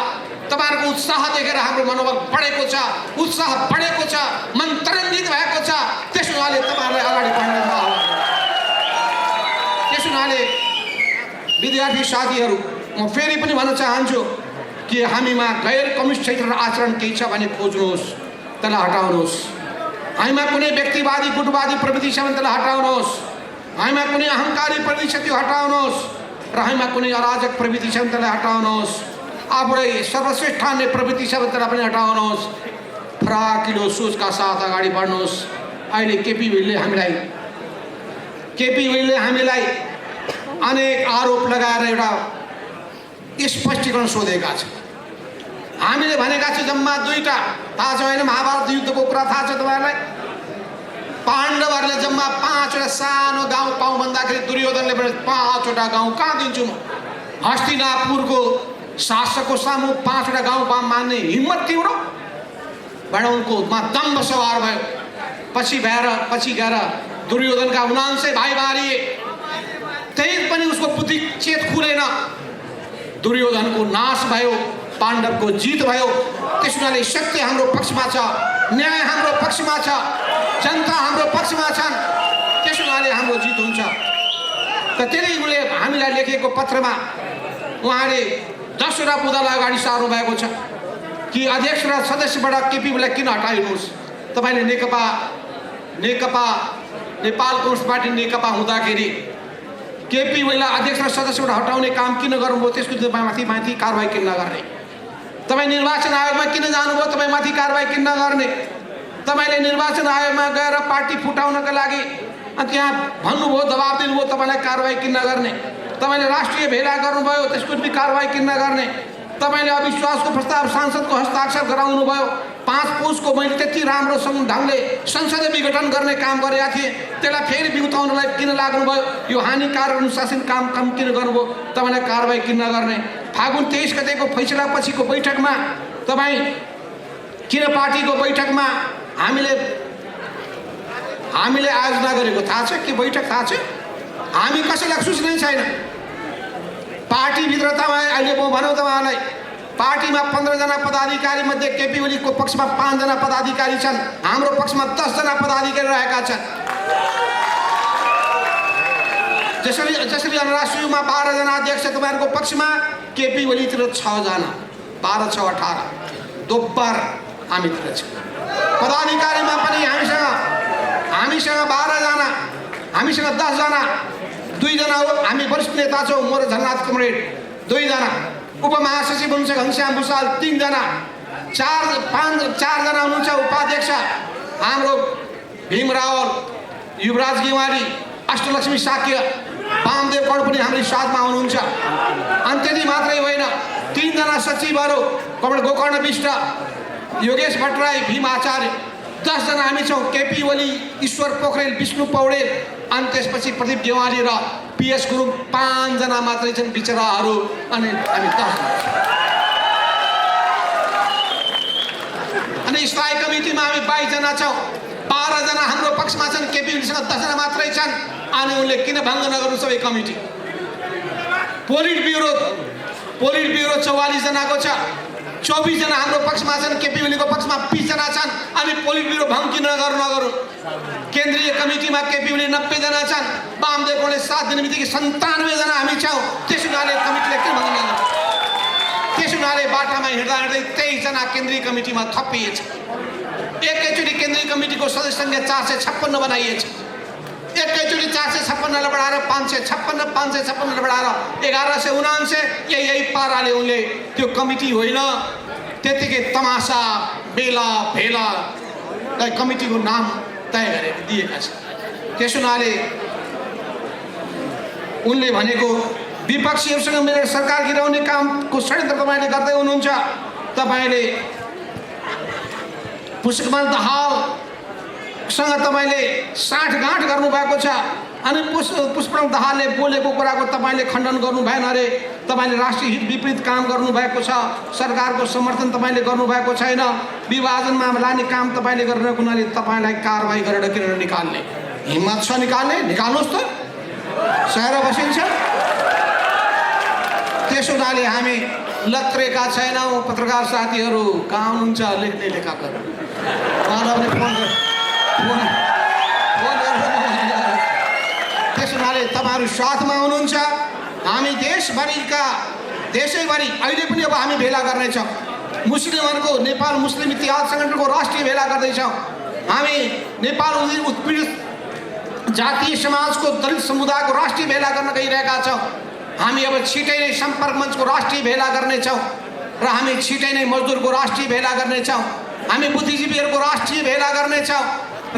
तपाईँहरूको उत्साह देखेर हाम्रो मनोबल बढेको छ, उत्साह बढेको छ, मन तरङ्गित भएको छ। त्यसो हुनाले तपाईँहरूलाई अगाडि बढ्ने म आह्वान गर्छु। त्यसो हुनाले विद्यार्थी साथीहरू, म फेरि पनि भन्न चाहन्छु कि हामीमा गैर कम्युनिस्ट क्षेत्र र आचरण केही छ भने खोज्नुहोस्, त्यसलाई हटाउनुहोस्। हामीमा कुनै व्यक्तिवादी गुटवादी प्रवृत्ति छ भने त्यसलाई हटाउनुहोस्। हामीमा कुनै अहङ्कारी प्रवृत्ति छ त्यो हटाउनुहोस्, र हामीमा कुनै अराजक प्रवृत्ति छ भने त्यसलाई हटाउनुहोस्। आफूलाई सर्वश्रेष्ठ ठान्ने प्रवृत्ति छ भने त्यसलाई पनि हटाउनुहोस्। फराकिलो सोचका साथ अगाडि बढ्नुहोस्। अहिले केपी ओलीले हामीलाई अनेक आरोप लगाएर एउटा स्पष्टीकरण सोधेका छन्। हामीले भनेका छौँ जम्मा 2टा, थाहा छ होइन? महाभारत युद्धको कुरा थाहा छ तपाईँहरूलाई? पाण्डवहरूले जम्मा 5वटा सानो गाउँ पाउँ भन्दाखेरि दुर्योधनले भने 5वटा गाउँ कहाँ दिन्छु म? हस्तिनापुरको शासकको सामु 5वटा गाउँ पाउँ मान्ने हिम्मत थियो र? बडा उनको दम्भ सवार भयो। पछि गएर दुर्योधनका 79 भाइ मारिए, त्यही पनि उसको बुद्धि चेत खुलेन। दुर्योधनको नाश भयो, पाण्डवको जित भयो। त्यसैले सत्य हाम्रो पक्षमा छ, न्याय हाम्रो पक्षमा छ, जनता हाम्रो पक्षमा छन्। त्यसैले हाम्रो जित हुन्छ। त त्यसले उनले हामीलाई लेखेको पत्रमा उहाँले 10वटा मुद्दालाई अगाडि सार्नु भएको छ कि अध्यक्ष र सदस्यबाट केपी ओलीलाई किन हटाइनुहोस्। तपाईले नेकपा नेपाल कम्युनिस्ट पार्टी नेकपा हुँदाखेरि केपी ओलीलाई अध्यक्ष र सदस्यबाट हटाउने काम किन गर्नुभयो? त्यसको माथि कारबाही किन नगर्ने? तपाईँ निर्वाचन आयोगमा किन जानुभयो? तपाईँमाथि कारबाही किन नगर्ने? तपाईँले निर्वाचन आयोगमा गएर पार्टी फुटाउनका लागि अनि त्यहाँ भन्नुभयो, दबाब दिनुभयो, तपाईँलाई कारबाही किन नगर्ने? तपाईँले राष्ट्रिय भेला गर्नुभयो, त्यसको पनि कारबाही किन नगर्ने? तपाईँले अविश्वासको प्रस्ताव सांसदको हस्ताक्षर गराउनु भयो। 5 पुसको मैले त्यति राम्रोसँग ढङ्गले संसदीय विघटन गर्ने काम गरेका थिएँ, त्यसलाई फेरि बिउताउनलाई किन लाग्नुभयो? यो हानिकारक अनुशासन काम किन गर्नुभयो? तपाईँलाई कारबाही किन नगर्ने? फागुन 23 गतेको फैसला पछिको बैठकमा तपाईँ किन पार्टीको बैठकमा हामीले आयोजना गरेको थाहा छ कि बैठक थाहा छ? हामी कसैलाई सूचना छैन। पार्टीभित्र तपाईँ अहिले म भनौँ तपाईँलाई, पार्टीमा 15 जना पदाधिकारी मध्ये केपी ओलीको पक्षमा 5 जना पदाधिकारी छन्, हाम्रो पक्षमा 10 जना पदाधिकारी रहेका छन्। जसरी अन्तर्राष्ट्रियमा 12 जना अध्यक्ष तपाईँहरूको पक्षमा, केपी ओलीतिर 6 जना, 12 6 18 दोब्बर हामीतिर छ। पदाधिकारीमा पनि हामीसँग 12 जना, हामीसँग 10 जना, 2 जना हो हामी वरिष्ठ नेता छौँ, म र झलनाथ कमरेड 2 जना, उपमहासचिव हुनुहुन्छ घनश्याम भुसाल 3 जना, 4 जना हुनुहुन्छ उपाध्यक्ष हाम्रो भीम रावल, युवराज गिवारी, अष्टलक्ष्मी साक्य, वामदेव कर्ण पनि हाम्रो साथमा हुनुहुन्छ। अनि त्यति मात्रै होइन, 3 जना सचिवहरू कमरेड गोकर्ण विष्ट, योगेश भट्टराई, भीम आचार्य, 10 जना हामी छौँ। केपी ओली, ईश्वर पोखरेल, विष्णु पौडेल, अनि त्यसपछि प्रदीप गेवाली र पीएस गुरुङ 5 जना मात्रै छन् बिचराहरू, अनि हामी 10 जना। अनि स्थायी कमिटीमा हामी 22 जना छौँ, 12 जना हाम्रो पक्षमा छन्, केपी ओलीसँग 10 जना मात्रै छन्। अनि उनले किन भङ्ग नगर्नु सबै कमिटी? पोलिट ब्युरो 44 जनाको छ, 24 जना हाम्रो पक्षमा छन्, केपी ओलीको पक्षमा 20 जना छन्। अनि पोलिट ब्युरो भङ्ग किन नगर्नु? केन्द्रीय कमिटीमा केपी ओली 90 जना छन्, वामदेवले साथ दिने बित्तिकै 97 जना हामी छौँ। त्यस हुनाले कमिटीले किन भङ्ग नगर्नु? त्यस हुनाले बाटामा हिँड्दा 23 जना केन्द्रीय कमिटीमा थपिएछ। एकैचोटि केन्द्रीय कमिटीको सदस्य सङ्ख्या 456 बनाइएछ। एकैचोटि 456 बढाएर 556 बढाएर 1179, यही पाराले उनले त्यो कमिटी होइन, त्यतिकै तमासा बेला भेला कमिटीको नाम तय गरेर दिएका छन्। त्यस हुनाले उनले भनेको विपक्षीहरूसँग मिलेर सरकार गिराउने कामको षड्यन्त्र तपाईँले गर्दै हुनुहुन्छ। तपाईँले पुष्पकमल दाहालसँग तपाईँले साँठगाँठ गर्नुभएको छ। अनि पुष्पकमल दाहालले बोलेको कुराको तपाईँले खण्डन गर्नु भएन अरे। तपाईँले राष्ट्रिय हित विपरीत काम गर्नुभएको छ, सरकारको समर्थन तपाईँले गर्नुभएको छैन, विभाजनमा लाने काम तपाईँले गरेर कुनाले तपाईँलाई कारबाही गरेर किन निकाल्ने हिम्मत छ? निकाल्नुहोस् त, सहेर बसिन्छ। त्यसो हुनाले हामी लत्रेका छैनौँ। पत्रकार साथीहरू कहाँ हुनुहुन्छ? लेख्ने लेखा गर, उहाँलाई पनि फोन गर। त्यस हुनाले तपाईँहरू साथमा हुनुहुन्छ। हामी देशैभरि अहिले पनि अब हामी भेला गर्नेछौँ। मुस्लिमहरूको नेपाल मुस्लिम इतिहास सङ्गठनको राष्ट्रिय भेला गर्दैछौँ। हामी नेपाल उत्पीडित जातीय समाजको दलित समुदायको राष्ट्रिय भेला गर्न गइरहेका छौँ। हामी अब छिटै नै सम्पर्क मञ्चको राष्ट्रिय भेला गर्नेछौँ र हामी छिटै नै मजदुरको राष्ट्रिय भेला गर्नेछौँ। हामी बुद्धिजीवीहरूको राष्ट्रिय भेला गर्नेछौँ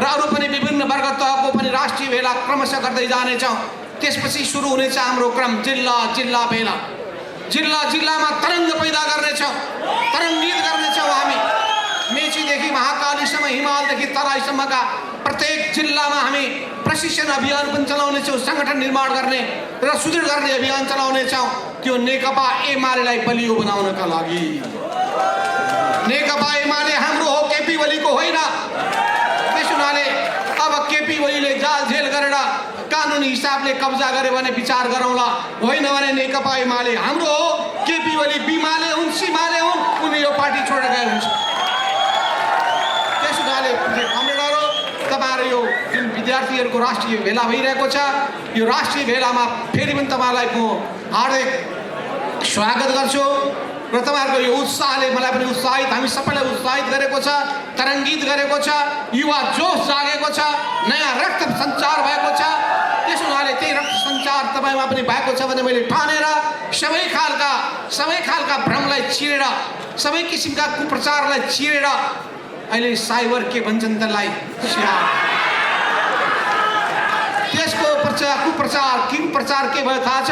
र अरू पनि विभिन्न वर्ग तहको पनि राष्ट्रिय भेला क्रमशः गर्दै जानेछौँ। त्यसपछि सुरु हुनेछ हाम्रो क्रम जिल्ला भेला। जिल्लामा तरङ्ग पैदा गर्नेछौँ, तरङ्गित गर्नेछौँ। हामी मेचीदेखि महाकालीसम्म, हिमालदेखि तराईसम्मका प्रत्येक जिल्लामा हामी प्रशिक्षण अभियान पनि चलाउनेछौँ, सङ्गठन निर्माण गर्ने र सुदृढ गर्ने अभियान चलाउनेछौँ। त्यो नेकपा एमालेलाई बलियो बनाउनका लागि। नेकपा एमाले हाम्रो हो, केपी ओलीको होइन। त्यस हुनाले अब केपी ओलीले जाल जेल गरेर कानुनी हिसाबले कब्जा गरे भने विचार गरौँला, होइन भने नेकपा एमाले हाम्रो हो। केपी ओली बिमाले हुन्, सीमाले हुन्, उनी यो पार्टी छोडेर गए हुन्छ। त्यस हुनाले कमरेडहरू, तपाईँहरू यो जुन विद्यार्थीहरूको राष्ट्रिय भेला भइरहेको छ, यो राष्ट्रिय भेलामा फेरि पनि तपाईँलाई म हार्दिक स्वागत गर्छु र तपाईँहरूको यो उत्साहले मलाई पनि उत्साहित, हामी सबैलाई उत्साहित गरेको छ, तरङ्गित गरेको छ, युवा जोस जागेको छ, नयाँ रक्त सञ्चार भएको छ। त्यस हुनाले त्यही रक्त सञ्चार तपाईँमा पनि भएको छ भने मैले ठानेर सबै खालका भ्रमलाई चिरेर, सबै किसिमका कुप्रचारलाई चिरेर अहिले साइबर के भन्छन् त्यसलाई त्यसको कुप्रचार के भयो थाहा छ?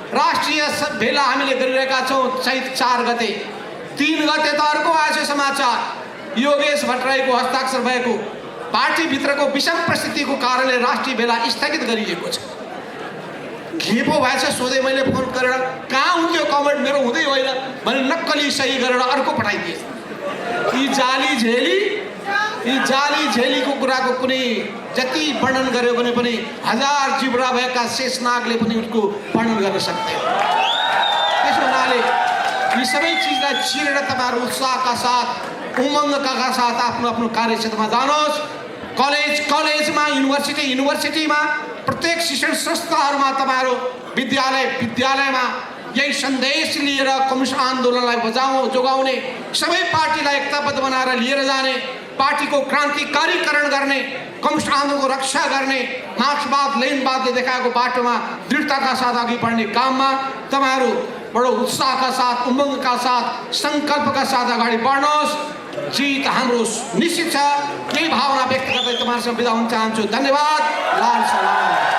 राष्ट्रिय भेला हामीले गरिरहेका छौँ चैत 4 गते। 3 गते त अर्को आएछ समाचार, योगेश भट्टराईको हस्ताक्षर भएको पार्टीभित्रको विषम परिस्थितिको कारणले राष्ट्रिय भेला स्थगित गरिएको छ। घेपो भएछ, सोधेँ मैले फोन गरेर, कहाँ हुन्थ्यो कमेन्ट, मेरो हुँदै होइन भने नक्कली सही गरेर अर्को पठाइदिए। यी जाली झेलीको कुराको कुनै जति वर्णन गर्यो भने पनि 1000 जिब्रा भएका शेषनागले पनि उसको वर्णन गर्न सक्दैन। त्यस हुनाले यी सबै चिजलाई चिरेर तपाईँहरू उत्साहका साथ, उमङ्गका साथ आफ्नो आफ्नो कार्यक्षेत्रमा जानुहोस्। कलेजमा, युनिभर्सिटीमा, प्रत्येक शिक्षण संस्थाहरूमा तपाईँहरू विद्यालयमा यही सन्देश लिएर कम्युनिस्ट आन्दोलनलाई जोगाउने, सबै पार्टीलाई एकताबद्ध बनाएर लिएर जाने, पार्टीको क्रान्तिकारीकरण गर्ने, कम्युनिस्ट आन्दोलनको रक्षा गर्ने, मार्क्सवाद लेनिनवादले देखाएको बाटोमा दृढताका साथ अघि बढ्ने काममा तपाईँहरू बडो उत्साहका साथ, उमङ्गका साथ, सङ्कल्पका साथ अगाडि बढ्नुहोस्। जित हाम्रो निश्चित छ। यही भावना व्यक्त गर्दै तपाईँहरूसँग बिदा हुन चाहन्छु। धन्यवाद। लाल सलाम।